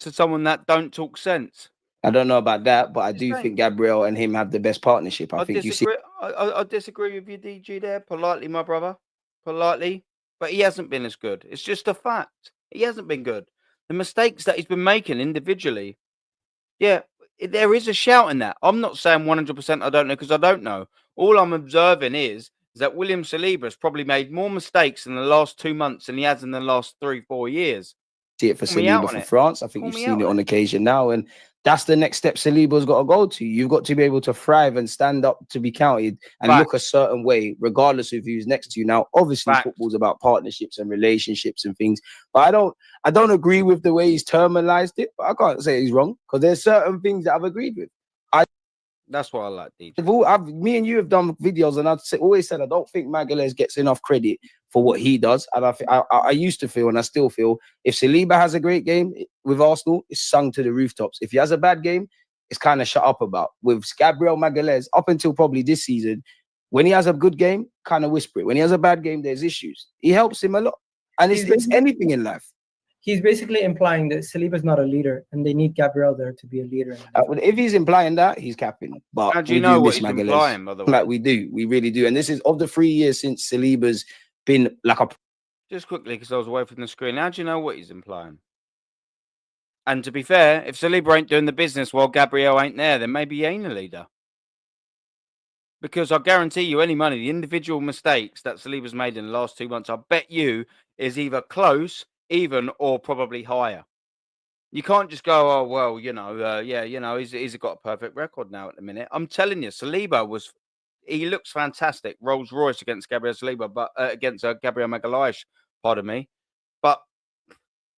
S1: to someone that don't talk sense.
S5: I don't know about that, but I do think Gabriel and him have the best partnership. I think
S1: disagree. I disagree with you, DG, there. Politely, my brother. Politely. But he hasn't been as good. It's just a fact. He hasn't been good. The mistakes that he's been making individually, yeah, there is a shout in that. I'm not saying 100% I don't know because I don't know. All I'm observing is that William Saliba has probably made more mistakes in the last 2 months than he has in the last 3-4 years.
S5: See it for Saliba for France. I think you've seen it on occasion now. And that's the next step Saliba's got to go to. You've got to be able to thrive and stand up to be counted and look a certain way, regardless of who's next to you. Now, obviously, football's about partnerships and relationships and things. But I don't agree with the way he's terminalized it. But I can't say he's wrong because there's certain things that I've agreed with.
S1: That's what I like, DJ.
S5: Me and you have done videos, and I've always said I don't think Magalhaes gets enough credit for what he does. And I used to feel, and I still feel, if Saliba has a great game with Arsenal, it's sung to the rooftops. If he has a bad game, it's kind of shut up about. With Gabriel Magalhaes, up until probably this season, when he has a good game, kind of whisper it. When he has a bad game, there's issues. He helps him a lot. And it's anything in life.
S6: He's basically implying that Saliba's not a leader, and they need Gabriel there to be a leader.
S5: If he's implying that, he's capping. But
S1: how do you know what he's implying, by the way?
S5: Like we do, we really do. And this is of the 3 years since Saliba's been like a.
S1: Just quickly, because I was away from the screen. How do you know what he's implying? And to be fair, if Saliba ain't doing the business while Gabriel ain't there, then maybe he ain't a leader. Because I guarantee you any money, the individual mistakes that Saliba's made in the last 2 months, I bet you is either close, even, or probably higher. You can't just go, oh, well, he's got a perfect record now at the minute. I'm telling you, Saliba he looks fantastic. Rolls Royce against Gabriel Saliba, but against Gabriel Magalhaes, pardon me. But,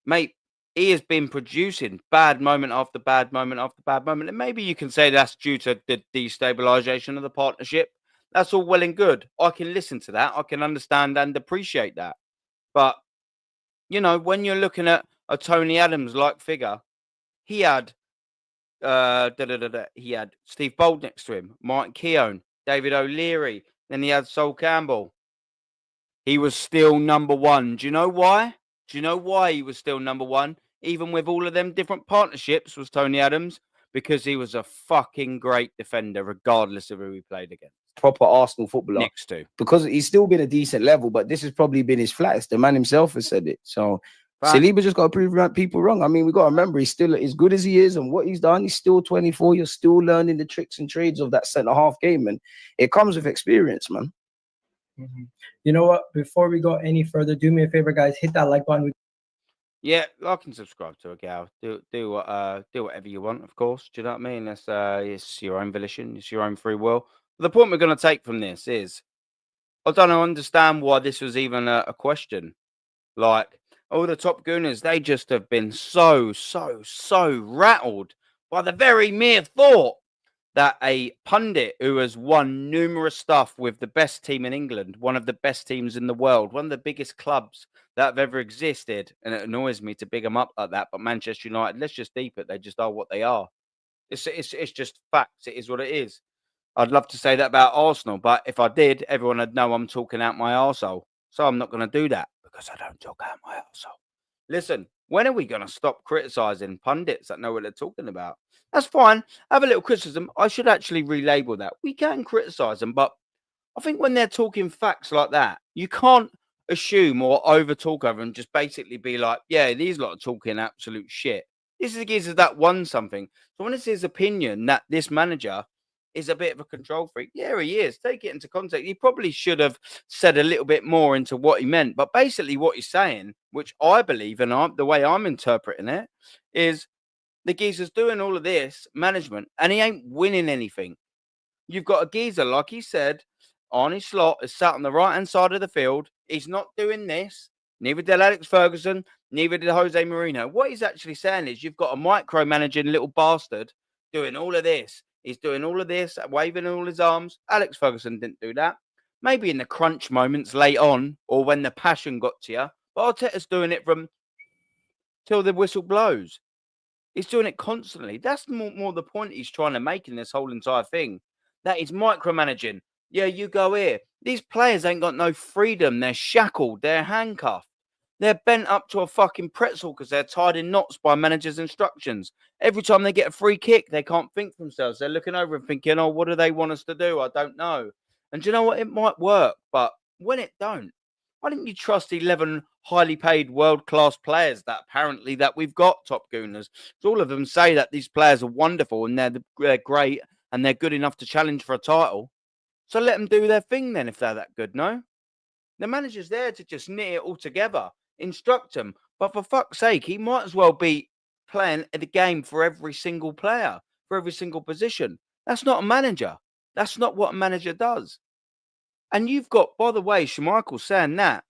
S1: mate, he has been producing bad moment after bad moment after bad moment. And maybe you can say that's due to the destabilization of the partnership. That's all well and good. I can listen to that. I can understand and appreciate that. But, when you're looking at a Tony Adams-like figure, he had he had Steve Bold next to him, Mike Keown, David O'Leary, then he had Sol Campbell. He was still number one. Do you know why? Do you know why he was still number one? Even with all of them different partnerships, was Tony Adams, because he was a fucking great defender, regardless of who he played against.
S5: Proper Arsenal footballer.
S1: Next to.
S5: Because he's still been a decent level, but this has probably been his flattest. The man himself has said it. So Saliba just got to prove people wrong. I mean, we got to remember, he's still as good as he is and what he's done. He's still 24. You're still learning the tricks and trades of that centre-half game. And it comes with experience, man.
S6: Mm-hmm. You know what? Before we go any further, do me a favor, guys. Hit that like button.
S1: Yeah, like and subscribe to a gal. Do whatever you want, of course. Do you know what I mean? It's your own volition. It's your own free will. But the point we're going to take from this is, I don't understand why this was even a question. Like, all the top gooners, they just have been so rattled by the very mere thought that a pundit who has won numerous stuff with the best team in England, one of the best teams in the world, one of the biggest clubs that have ever existed, and it annoys me to big them up like that, but Manchester United, let's just deep it. They just are what they are. It's just facts. It is what it is. I'd love to say that about Arsenal, but if I did, everyone would know I'm talking out my arsehole. So I'm not going to do that because I don't talk out my arsehole. Listen, when are we going to stop criticising pundits that know what they're talking about? That's fine. Have a little criticism. I should actually relabel that. We can criticise them, but I think when they're talking facts like that, you can't assume or over talk over and just basically be like, yeah, these lot are talking absolute shit. This is the geezer that won something. So when it's his opinion that this manager is a bit of a control freak, yeah, he is. Take it into context. He probably should have said a little bit more into what he meant. But basically what he's saying, which I believe, and the way I'm interpreting it, is the geezer's doing all of this management and he ain't winning anything. You've got a geezer, like he said, on his slot, is sat on the right-hand side of the field. He's not doing this. Neither did Alex Ferguson. Neither did Jose Mourinho. What he's actually saying is you've got a micromanaging little bastard doing all of this. He's doing all of this, waving all his arms. Alex Ferguson didn't do that. Maybe in the crunch moments late on or when the passion got to you. But Arteta's doing it from till the whistle blows. He's doing it constantly. That's more the point he's trying to make in this whole entire thing. That is micromanaging. Yeah, you go here. These players ain't got no freedom. They're shackled. They're handcuffed. They're bent up to a fucking pretzel because they're tied in knots by manager's instructions. Every time they get a free kick, they can't think for themselves. They're looking over and thinking, oh, what do they want us to do? I don't know. And do you know what? It might work, but when it don't, why didn't you trust 11 highly paid world-class players that we've got, Top Gooners? So all of them say that these players are wonderful and they're great and they're good enough to challenge for a title. So let them do their thing then if they're that good, no? The manager's there to just knit it all together, instruct them. But for fuck's sake, he might as well be playing the game for every single player, for every single position. That's not a manager. That's not what a manager does. And you've got, by the way, Schmeichel saying that,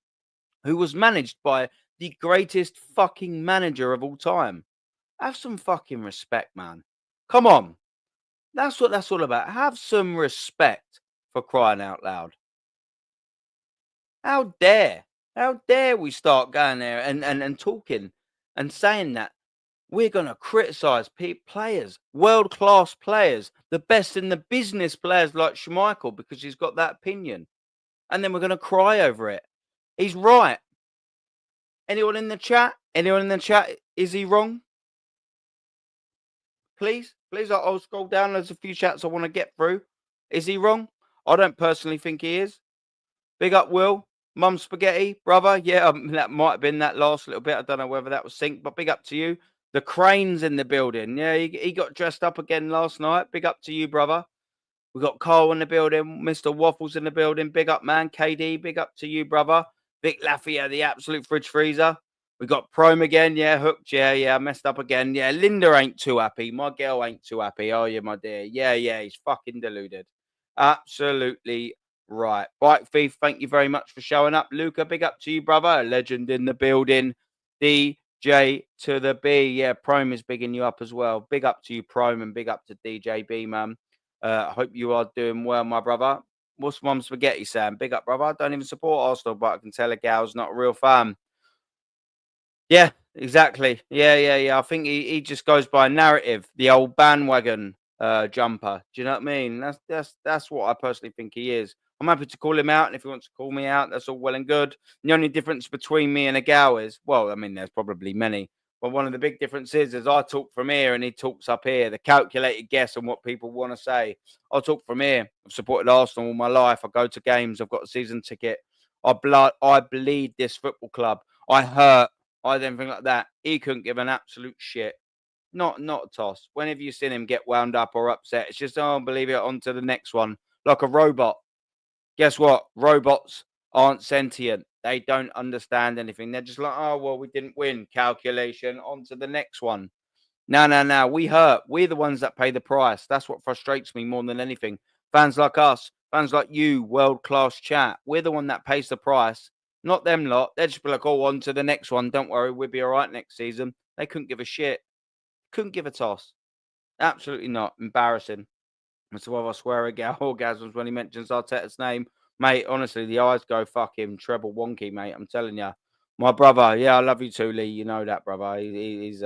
S1: who was managed by the greatest fucking manager of all time. Have some fucking respect, man. Come on. That's what that's all about. Have some respect, for crying out loud. How dare we start going there and talking and saying that we're going to criticize players, world-class players, the best in the business players like Schmeichel because he's got that opinion. And then we're going to cry over it. He's right. Anyone in the chat? Is he wrong? Please, I'll scroll down. There's a few chats I want to get through. Is he wrong? I don't personally think he is. Big up, Will. Mum Spaghetti, brother. Yeah, that might have been that last little bit. I don't know whether that was synced, but big up to you. The Crane's in the building. Yeah, he got dressed up again last night. Big up to you, brother. We got Carl in the building. Mr. Waffles in the building. Big up, man. KD, big up to you, brother. Vic Lafayette, the absolute fridge freezer. We got Prome again. Yeah, hooked. Yeah, messed up again. Yeah, Linda ain't too happy. My girl ain't too happy. Oh, yeah, my dear. Yeah, he's fucking deluded. Absolutely right. Bike Thief, thank you very much for showing up. Luca, big up to you, brother. A legend in the building. DJ to the B. Yeah, Prome is bigging you up as well. Big up to you, Prome, and big up to DJB, man. I hope you are doing well, my brother. What's Mum Spaghetti saying? Big up, brother. I don't even support Arsenal, but I can tell a gal's not a real fan. Yeah, exactly. Yeah. I think he just goes by narrative, the old bandwagon jumper. Do you know what I mean? That's what I personally think he is. I'm happy to call him out, and if he wants to call me out, that's all well and good. And the only difference between me and a gal is, well, I mean, there's probably many. But one of the big differences is I talk from here and he talks up here. The calculated guess on what people want to say. I talk from here. I've supported Arsenal all my life. I go to games. I've got a season ticket. I bleed this football club. I hurt. I don't think like that. He couldn't give an absolute shit. Not a toss. Whenever you've seen him get wound up or upset, it's just, oh, believe it, on to the next one. Like a robot. Guess what? Robots aren't sentient. They don't understand anything. They're just like, oh, well, we didn't win. Calculation. On to the next one. No. We hurt. We're the ones that pay the price. That's what frustrates me more than anything. Fans like us, fans like you, world-class chat. We're the one that pays the price. Not them lot. They'd just be like, oh, on to the next one. Don't worry. We'll be all right next season. They couldn't give a shit. Couldn't give a toss. Absolutely not. Embarrassing. That's why I swear at orgasms when he mentions Arteta's name. Mate, honestly, the eyes go fucking treble wonky, mate. I'm telling you. My brother, yeah, I love you too, Lee. You know that, brother. He's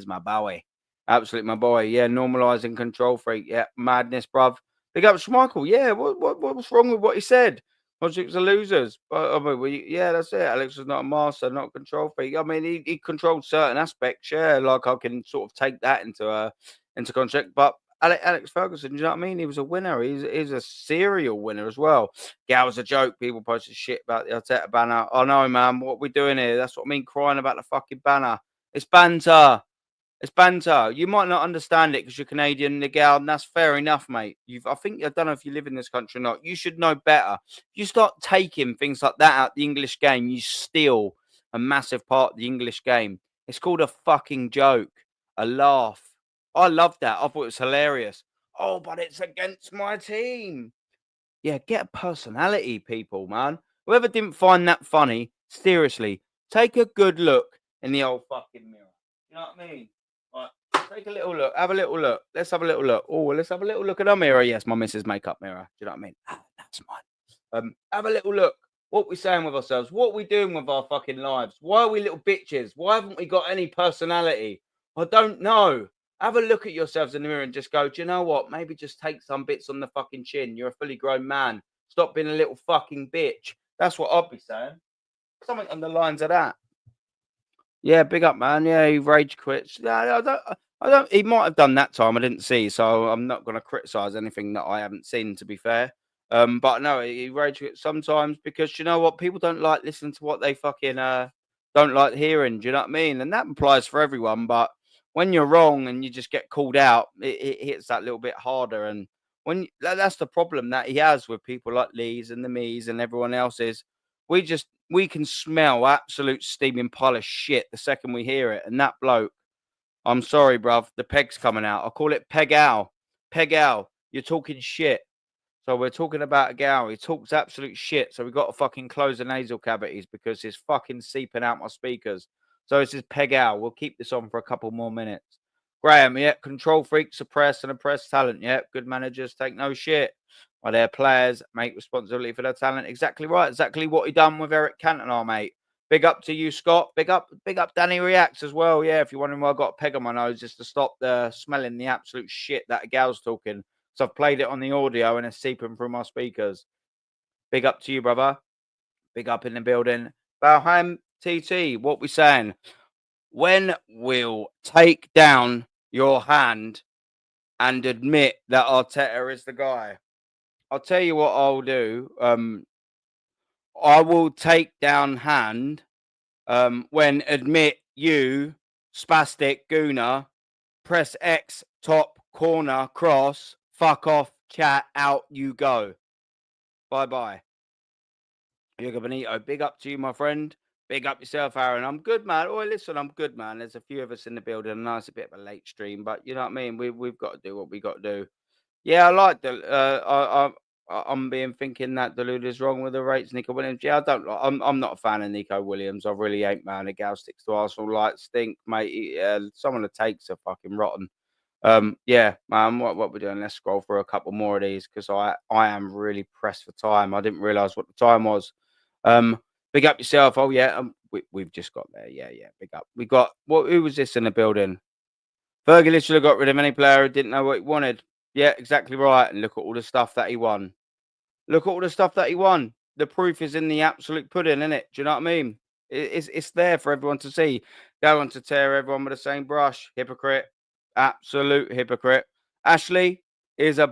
S1: my boy. Absolutely my boy. Yeah, normalising control freak. Yeah, madness, bruv. Big up Schmeichel. Yeah, what's wrong with what he said? Logics are losers. But, I mean, yeah, that's it. Alex is not a master, not a control freak. I mean, he controlled certain aspects. Yeah, like I can sort of take that into contract. But Alex Ferguson, do you know what I mean? He was a winner. He's a serial winner as well. Gal's a joke. People posted shit about the Arteta banner. I know, man. What we doing here? That's what I mean. Crying about the fucking banner. It's banter. It's banter. You might not understand it because you're Canadian, Gal, and that's fair enough, mate. I don't know if you live in this country or not. You should know better. You start taking things like that out the English game, you steal a massive part of the English game. It's called a fucking joke, a laugh. I loved that. I thought it was hilarious. Oh, but it's against my team. Yeah, get a personality, people, man. Whoever didn't find that funny, seriously, take a good look in the old fucking mirror. You know what I mean? Right, take a little look. Have a little look. Let's have a little look. Oh, let's have a little look at our mirror. Yes, my missus' makeup mirror. Do you know what I mean? Ah, that's mine. Have a little look. What we saying with ourselves? What we doing with our fucking lives? Why are we little bitches? Why haven't we got any personality? I don't know. Have a look at yourselves in the mirror and just go, do you know what? Maybe just take some bits on the fucking chin. You're a fully grown man. Stop being a little fucking bitch. That's what I'd be saying. Something on the lines of that. Yeah, big up, man. Yeah, he rage quits. I don't. He might have done that time. I didn't see, so I'm not going to criticize anything that I haven't seen. To be fair, but no, he rage quits sometimes because you know what? People don't like listening to what they fucking don't like hearing. Do you know what I mean? And that applies for everyone. But when you're wrong and you just get called out, it hits that little bit harder. And that's the problem that he has with people like Lee's and the me's and everyone else is we can smell absolute steaming pile of shit the second we hear it. And that bloke, I'm sorry, bruv, the peg's coming out. I call it peg owl. Peg owl, you're talking shit. So we're talking about a gal. He talks absolute shit. So we've got to fucking close the nasal cavities because it's fucking seeping out my speakers. So this is peg owl. We'll keep this on for a couple more minutes. Graham, yeah, control freak, suppress and oppress talent. Yeah, good managers take no shit. While their players make responsibility for their talent. Exactly right. Exactly what he done with Eric Cantona, mate. Big up to you, Scott. Big up Danny Reacts as well. Yeah, if you're wondering why I got a peg on my nose, just to stop the smelling the absolute shit that gal's talking. So I've played it on the audio and it's seeping through my speakers. Big up to you, brother. Big up in the building. Balham TT, what we saying? When we'll take down your hand and admit that Arteta is the guy. I'll tell you what I'll do. I will take down hand when admit you, spastic gooner, press X top corner cross, fuck off, chat, out you go. Bye-bye. Yoga Benito, big up to you, my friend. Big up yourself, Aaron. I'm good, man. Oh, listen, I'm good, man. There's a few of us in the building. I know it's a bit of a late stream, but you know what I mean? We've got to do what we got to do. Yeah, I like the I'm thinking that Deluded is wrong with the rates. Nico Williams. Yeah, I'm not a fan of Nico Williams. I really ain't, man. The gal sticks to Arsenal like stink, mate. Some of the takes are fucking rotten. Yeah, man. What we're doing? Let's scroll through a couple more of these because I am really pressed for time. I didn't realize what the time was. Big up yourself. Oh yeah, we've just got there. Yeah. Big up. We got who was this in the building? Fergie literally got rid of any player who didn't know what he wanted. Yeah, exactly right. And look at all the stuff that he won. Look at all the stuff that he won. The proof is in the absolute pudding, isn't it? Do you know what I mean? It's there for everyone to see. Go on to tear everyone with the same brush. Hypocrite. Absolute hypocrite. Ashley is an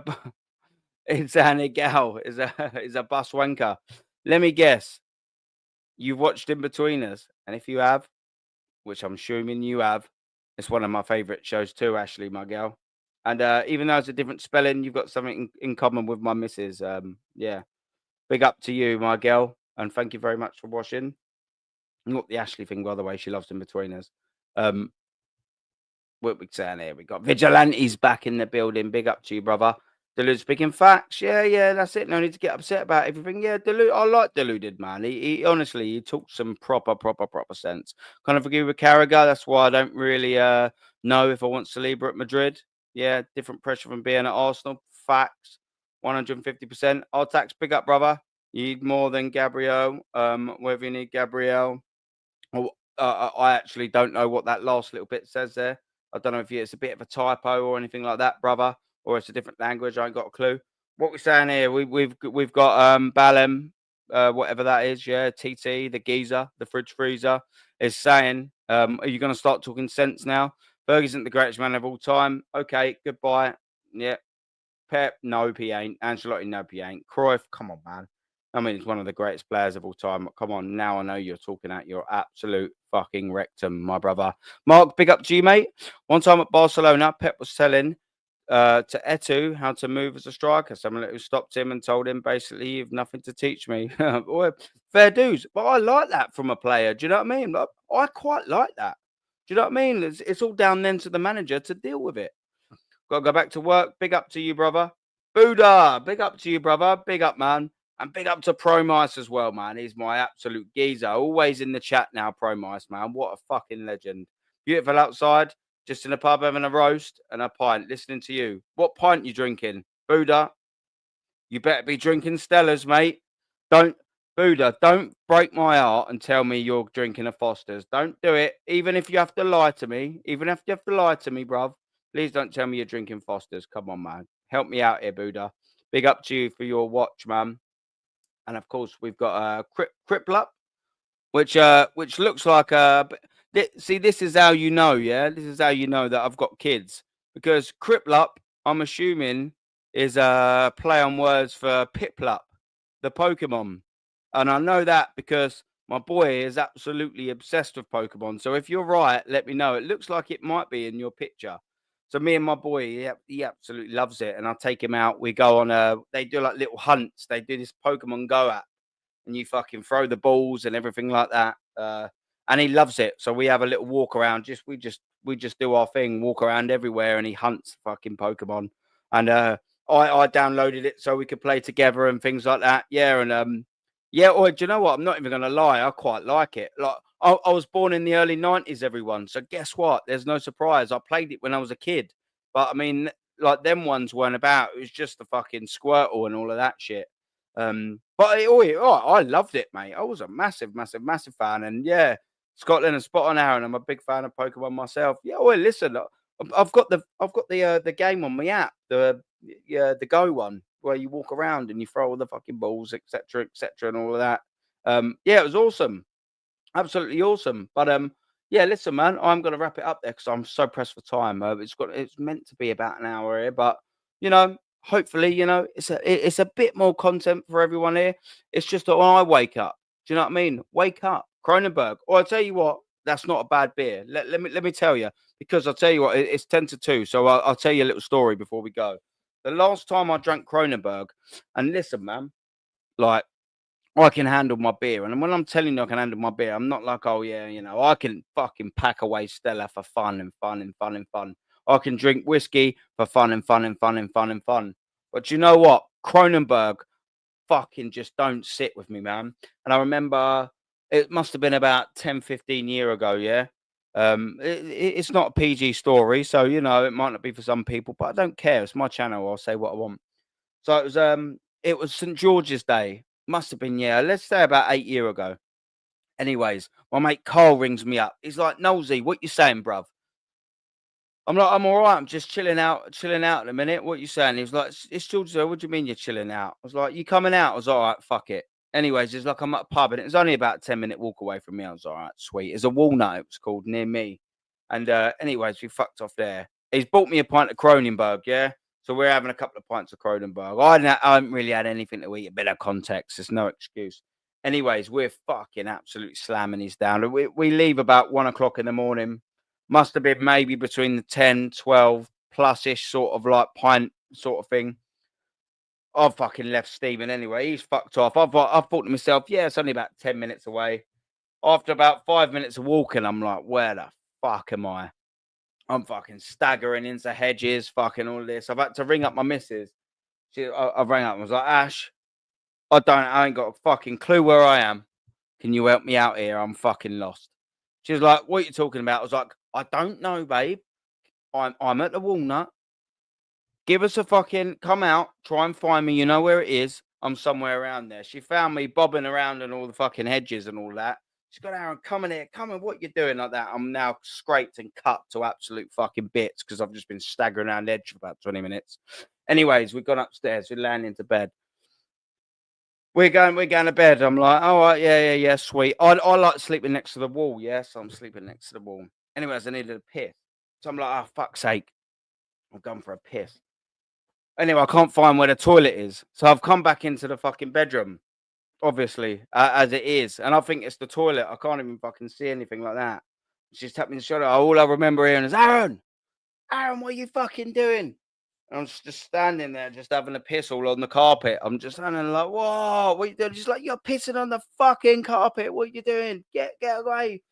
S1: egal. Is a bus wanker. Let me guess. You've watched In Between Us. And if you have, which I'm assuming you have, it's one of my favourite shows too, Ashley, my girl. And even though it's a different spelling, you've got something in common with my missus. Yeah. Big up to you, my girl. And thank you very much for watching. Not the Ashley thing, by the way. She loves In Between Us. What we saying here? We got Vigilantes back in the building. Big up to you, brother. Deluded speaking facts. Yeah, that's it. No need to get upset about everything. Yeah, I like Deluded, man. He honestly, he talks some proper sense. Kind of agree with Carragher. That's why I don't really know if I want Saliba at Madrid. Yeah, different pressure from being at Arsenal. Facts. 150%. Artax, big up, brother. You need more than Gabriel. Whether you need Gabriel. I actually don't know what that last little bit says there. I don't know if it's a bit of a typo or anything like that, brother, or it's a different language. I ain't got a clue. What we're saying here, we've got Balem, whatever that is. Yeah, TT, the geezer, the fridge freezer, is saying, are you going to start talking sense now? Ferguson's the greatest man of all time. Okay, goodbye. Yeah. Pep, nope, he ain't. Ancelotti, nope, he ain't. Cruyff, come on, man. I mean, he's one of the greatest players of all time. Come on, now I know you're talking at your absolute fucking rectum, my brother. Mark, big up to you, mate. One time at Barcelona, Pep was telling to Eto'o how to move as a striker. Someone who stopped him and told him, basically, you've nothing to teach me. Well, fair dues. But I like that from a player. Do you know what I mean? Like, I quite like that. Do you know what I mean? It's all down then to the manager to deal with it. Got to go back to work. Big up to you, brother. Buddha, big up to you, brother. Big up, man. And big up to Pro Mice as well, man. He's my absolute geezer. Always in the chat now, Pro Mice, man. What a fucking legend. Beautiful outside. Just in a pub having a roast and a pint. Listening to you. What pint you drinking? Buddha, you better be drinking Stellas, mate. Buddha, don't break my heart and tell me you're drinking a Foster's. Don't do it. Even if you have to lie to me. Even if you have to lie to me, bruv. Please don't tell me you're drinking Foster's. Come on, man. Help me out here, Buddha. Big up to you for your watch, man. And of course, we've got Criplup, which looks like see, this is how you know, yeah. This is how you know that I've got kids, because Criplup, I'm assuming, is a play on words for Piplup, the Pokemon, and I know that because my boy is absolutely obsessed with Pokemon. So if you're right, let me know. It looks like it might be in your picture. So me and my boy, he absolutely loves it, and I take him out. We go on they do like little hunts. They do this Pokemon Go app, and you fucking throw the balls and everything like that. And he loves it. So we have a little walk around. We just do our thing, walk around everywhere, and he hunts fucking Pokemon. And I downloaded it so we could play together and things like that. Yeah, and yeah. Or do you know what? I'm not even gonna lie. I quite like it. Like, I was born in the early 90s, everyone. So guess what? There's no surprise. I played it when I was a kid. But I mean, like, them ones weren't about. It was just the fucking Squirtle and all of that shit. But I loved it, mate. I was a massive fan. And yeah, Scotland and spot on, Aaron. I'm a big fan of Pokemon myself. Yeah, well, listen, I've got the game on my app, the Go one, where you walk around and you throw all the fucking balls, etc., and all of that. Yeah, it was awesome. Absolutely awesome. But yeah, listen, man, I'm gonna wrap it up there because I'm so pressed for time. It's meant to be about an hour here, but you know, hopefully, you know, it's a bit more content for everyone here. It's just that when I wake up, do you know what I mean? Wake up, Kronenberg. Or I'll tell you what, that's not a bad beer. Let me tell you, because I'll tell you what, it's 10 to 2. So I'll tell you a little story before we go. The last time I drank Kronenberg, and listen, man, like, I can handle my beer. And when I'm telling you I can handle my beer, I'm not like, oh, yeah, you know, I can fucking pack away Stella for fun. I can drink whiskey for fun. But you know what? Kronenberg fucking just don't sit with me, man. And I remember it must have been about 10, 15 years ago, yeah? It's not a PG story, so, you know, it might not be for some people, but I don't care. It's my channel. I'll say what I want. So it was St. George's Day. Must have been, yeah, let's say about 8 years ago. Anyways, my mate Carl rings me up. He's like, Nosey, what you saying, bruv? I'm like, I'm all right. I'm just chilling out in a minute. What you saying? He was like, it's George's Day. What do you mean you're chilling out? I was like, you coming out? I was all right, fuck it. Anyways, it's like I'm at a pub, and it was only about a 10-minute walk away from me. I was all right, sweet. It's a Walnut, it was called, near me. And anyways, we fucked off there. He's bought me a pint of Kronenberg, yeah? So we're having a couple of pints of Kronenberg. I haven't really had anything to eat. A bit of context. There's no excuse. Anyways, we're fucking absolutely slamming these down. We leave about 1 o'clock in the morning. Must have been maybe between the 10, 12 plus-ish sort of like pint sort of thing. I've fucking left Stephen anyway. He's fucked off. I've thought to myself, yeah, it's only about 10 minutes away. After about 5 minutes of walking, I'm like, where the fuck am I? I'm fucking staggering into hedges, fucking all this. I've had to ring up my missus. I rang up and was like, Ash, I ain't got a fucking clue where I am. Can you help me out here? I'm fucking lost. She was like, what are you talking about? I was like, I don't know, babe. I'm at the Walnut. Give us a fucking, come out, try and find me. You know where it is. I'm somewhere around there. She found me bobbing around in all the fucking hedges and all that. She's got Aaron, come in here, what you doing like that? I'm now scraped and cut to absolute fucking bits because I've just been staggering around the edge for about 20 minutes. Anyways, we've gone upstairs, we're laying into bed. We're going to bed. I'm like, all right, yeah, sweet. I like sleeping next to the wall, yeah, so I'm sleeping next to the wall. Anyways, I needed a piss. So I'm like, oh, fuck's sake. I'm going for a piss. Anyway, I can't find where the toilet is. So I've come back into the fucking bedroom, obviously, as it is. And I think it's the toilet. I can't even fucking see anything like that. She's tapped me in the shoulder. All I remember hearing is, Aaron, what are you fucking doing? And I'm just standing there, just having a piss all on the carpet. I'm just standing like, whoa, what are you doing? She's like, you're pissing on the fucking carpet. What are you doing? Get away.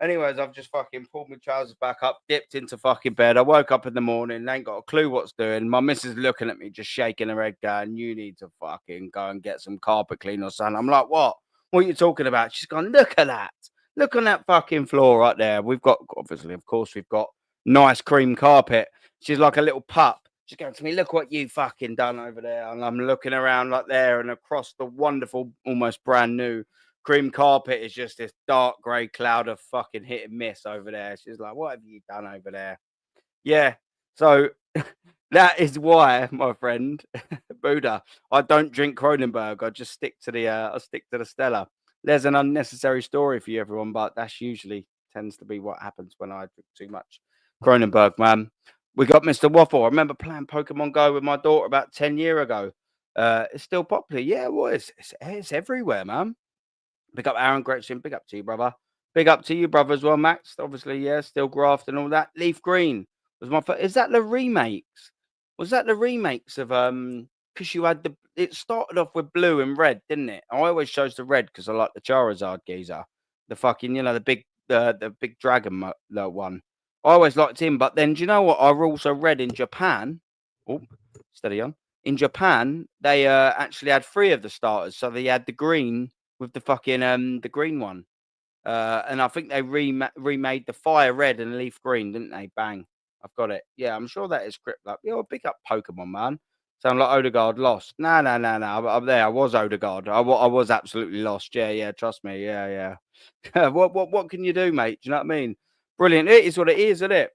S1: Anyways, I've just fucking pulled my trousers back up, dipped into fucking bed. I woke up in the morning, ain't got a clue what's doing. My missus looking at me, just shaking her head, going, you need to fucking go and get some carpet cleaner or something. I'm like, what? What are you talking about? She's gone, look at that. Look on that fucking floor right there. We've got, obviously, of course, we've got nice cream carpet. She's like a little pup. She's going to me, look what you fucking done over there. And I'm looking around like there, and across the wonderful, almost brand new cream carpet is just this dark grey cloud of fucking hit and miss over there. She's like, what have you done over there? Yeah. So that is why, my friend, Buddha, I don't drink Kronenberg. I just stick to the Stella. There's an unnecessary story for you, everyone, but that's usually tends to be what happens when I drink too much Kronenberg, man. We got Mr. Waffle. I remember playing Pokemon Go with my daughter about 10 years ago. It's still popular. Yeah, well, it's everywhere, man. Big up Aaron Gretchen. Big up to you, brother. Big up to you, brother, as well, Max. Obviously, yeah, still graft and all that. Leaf Green was my first. Is that the remakes? Was that the remakes of because you had it started off with blue and red, didn't it? I always chose the red because I like the Charizard geezer. The fucking, the big dragon one. I always liked him, but then do you know what? I also read in Japan. Oh, steady on. In Japan, they actually had 3 of the starters. So they had the green with the fucking the green one. And I think they remade the fire red and leaf green, didn't they? Bang. I've got it. Yeah, I'm sure that is script up. Yeah, pick up Pokemon, man. Sound like Odegaard lost. No. I'm there. I was Odegaard. I was absolutely lost. Yeah. Trust me. Yeah. What can you do, mate? Do you know what I mean? Brilliant. It is what it is, isn't it?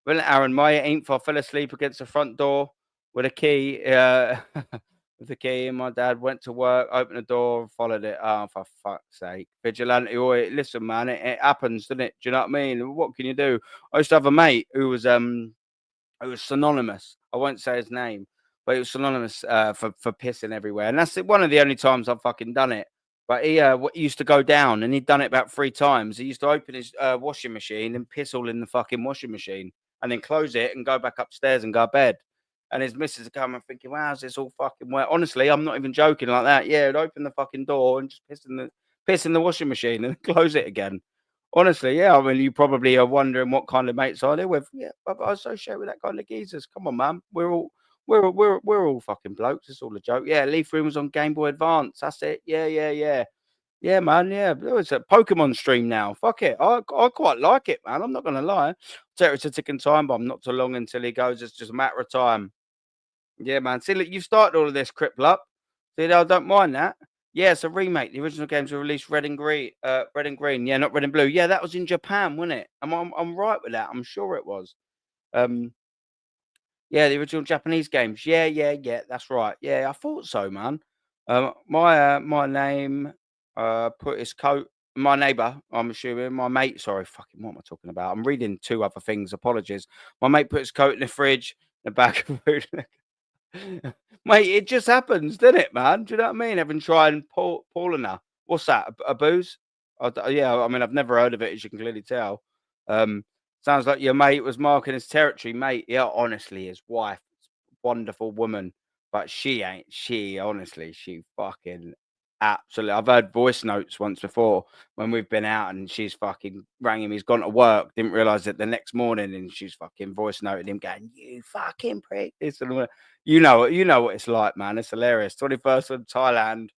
S1: Well, Aaron, my 8th, I fell asleep against the front door with a key. With the key, and my dad went to work, opened the door, followed it. Oh, for fuck's sake. Vigilante. Listen, man, it happens, doesn't it? Do you know what I mean? What can you do? I used to have a mate who was synonymous. I won't say his name, but it was synonymous for pissing everywhere. And that's one of the only times I've fucking done it. But he used to go down, and he'd done it about 3 times. He used to open his washing machine and piss all in the fucking washing machine, and then close it and go back upstairs and go to bed. And his missus would come and thinking, wow, is this all fucking wet? Honestly, I'm not even joking like that. Yeah, it'd open the fucking door and just piss in the washing machine and close it again. Honestly, yeah. I mean, you probably are wondering what kind of mates I live with. Yeah, but I associate with that kind of geezers. Come on, man. We're all fucking blokes. It's all a joke. Yeah, Leaf Room was on Game Boy Advance. That's it. Yeah. Yeah, man. Yeah, it's a Pokemon stream now. Fuck it. I quite like it, man. I'm not gonna lie. It's a ticking time bomb. Not too long until he goes. It's just a matter of time. Yeah, man. See, look, you've started all of this, Cripple Up. See, I don't mind that. Yeah, it's a remake. The original games were released red and green. Yeah, not red and blue. Yeah, that was in Japan, wasn't it? I'm right with that. I'm sure it was. Yeah, the original Japanese games. Yeah. That's right. Yeah, I thought so, man. My name. Put his coat. My neighbour. I'm assuming my mate. Sorry, fucking. What am I talking about? I'm reading 2 other things. Apologies. My mate put his coat in the fridge. In the back of food. Mate, it just happens, doesn't it, man? Do you know what I mean? Having tried Paulina. What's that? A booze? Yeah, I mean, I've never heard of it, as you can clearly tell. Sounds like your mate was marking his territory, mate. Yeah, honestly, his wife, wonderful woman, but she ain't. She fucking absolutely. I've heard voice notes once before when we've been out, and she's fucking rang him. He's gone to work, didn't realize it the next morning, and she's fucking voice noted him, going, "You fucking prick!" This and all. You know what it's like, man. It's hilarious. 21st from Thailand,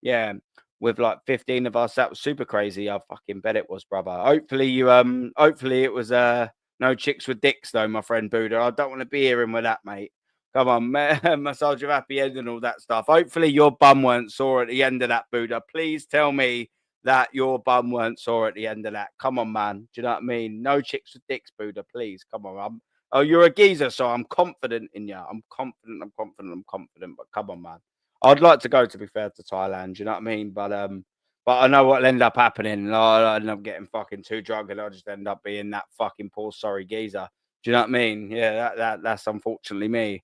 S1: yeah, with like 15 of us. That was super crazy. I fucking bet it was, brother. Hopefully it was no chicks with dicks though, my friend Buddha. I don't want to be hearing with that, mate. Come on, massage of happy end and all that stuff. Hopefully your bum weren't sore at the end of that, Buddha. Please tell me that your bum weren't sore at the end of that. Come on, man. Do you know what I mean? No chicks with dicks, Buddha. Please, come on. Oh, you're a geezer, so I'm confident in you. I'm confident. But come on, man. I'd like to go, to be fair, to Thailand. Do you know what I mean? But I know what'll end up happening. I'll end up getting fucking too drunk, and I'll just end up being that fucking poor, sorry geezer. Do you know what I mean? Yeah, that's unfortunately me.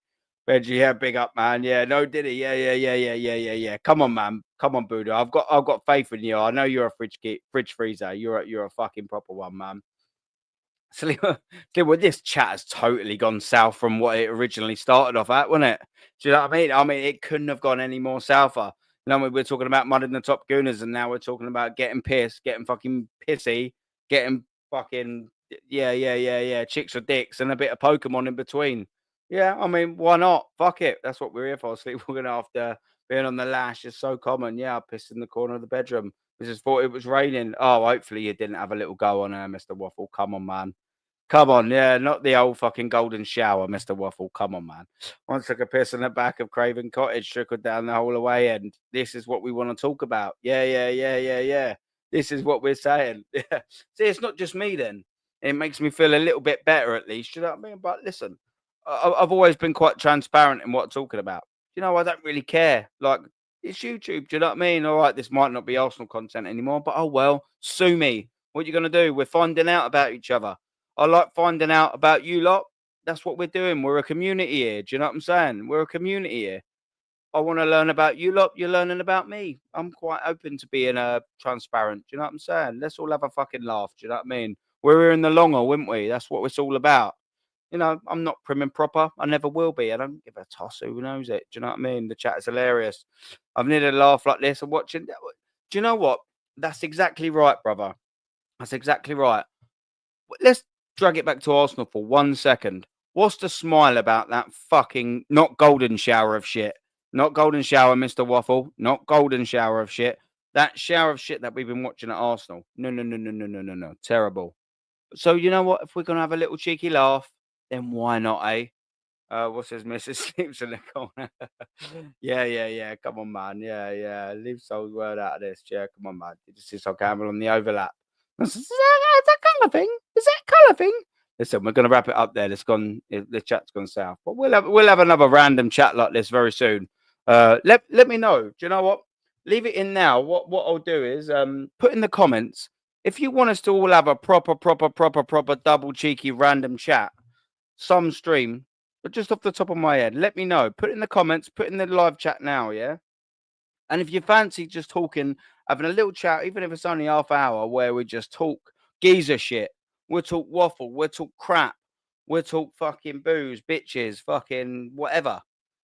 S1: Benji, yeah, big up, man. Yeah, no, did he? Yeah. Come on, man. Come on, Buddha. I've got faith in you. I know you're a fridge freezer. You're a fucking proper one, man. So, well, this chat has totally gone south from what it originally started off at, wasn't it? Do you know what I mean? I mean, it couldn't have gone any more souther. You know, we're talking about mudding the top gooners, and now we're talking about getting pissed, getting fucking pissy, getting fucking chicks or dicks, and a bit of Pokemon in between. Yeah, I mean, why not? Fuck it. That's what we're here for. Sleepwalking after being on the lash is so common. Yeah, I pissed in the corner of the bedroom. Just thought it was raining. Oh, hopefully you didn't have a little go on there, Mr. Waffle. Come on, man. Come on, yeah, not the old fucking golden shower, Mr. Waffle. Come on, man. Once took a piss in the back of Craven Cottage, trickled down the whole away end. This is what we want to talk about. Yeah. This is what we're saying. Yeah. See, it's not just me then. It makes me feel a little bit better at least. You know what I mean? But listen, I've always been quite transparent in what I'm talking about. You know, I don't really care. Like, it's YouTube. Do you know what I mean? All right, this might not be Arsenal content anymore, but oh well, sue me. What you gonna do? We're finding out about each other. I like finding out about you lot. That's what we're doing. We're a community here. Do you know what I'm saying? We're a community here. I want to learn about you lot. You're learning about me. I'm quite open to being transparent. Do you know what I'm saying? Let's all have a fucking laugh. Do you know what I mean? We're here in the long haul, weren't we? That's what it's all about. You know, I'm not prim and proper. I never will be. I don't give a toss. Who knows it? Do you know what I mean? The chat is hilarious. I've needed a laugh like this and watching. Do you know what? That's exactly right, brother. That's exactly right. Let's drag it back to Arsenal for 1 second. What's the smile about that fucking not golden shower of shit? Not golden shower, Mr. Waffle. Not golden shower of shit. That shower of shit that we've been watching at Arsenal. No. Terrible. So you know what? If we're gonna have a little cheeky laugh, then why not, eh? What's his missus sleeps in the corner? yeah. Come on, man. Yeah. Leave Soul's word out of this. Yeah, come on, man. You just see Sol Campbell on the overlap. Is that colour thing? Is that colour thing? Listen, we're gonna wrap it up there. The chat's gone south, but we'll have another random chat like this very soon. Let me know. Do you know what? Leave it in now. What I'll do is put in the comments if you want us to all have a proper double cheeky random chat, some stream, but just off the top of my head. Let me know. Put it in the comments. Put it in the live chat now. Yeah. And if you fancy just talking, having a little chat, even if it's only half hour, where we just talk geezer shit. We'll talk waffle. We'll talk crap. We'll talk fucking booze, bitches, fucking whatever.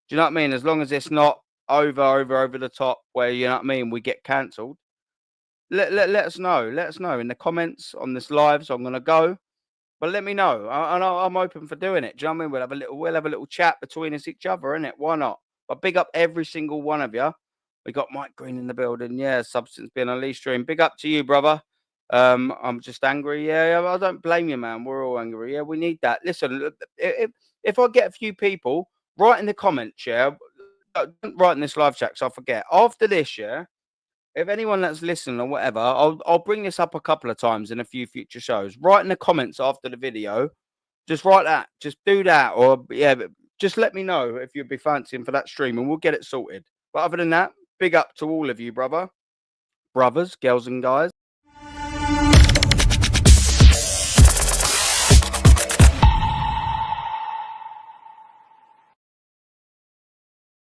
S1: Do you know what I mean? As long as it's not over the top where, you know what I mean, we get cancelled. Let us know. Let us know in the comments on this live. So I'm going to go. But let me know. I'm open for doing it. Do you know what I mean? We'll have a little chat between us each other, innit? Why not? But big up every single one of you. We got Mike Green in the building. Yeah, Substance being on Lee stream. Big up to you, brother. I'm just angry. Yeah, I don't blame you, man. We're all angry. Yeah, we need that. Listen, if I get a few people, write in the comments, yeah. Don't write in this live chat, so I forget. After this, yeah, if anyone that's listening or whatever, I'll bring this up a couple of times in a few future shows. Write in the comments after the video. Just write that. Just do that, or yeah, just let me know if you'd be fancying for that stream, and we'll get it sorted. But other than that, big up to all of you, brothers, girls, and guys.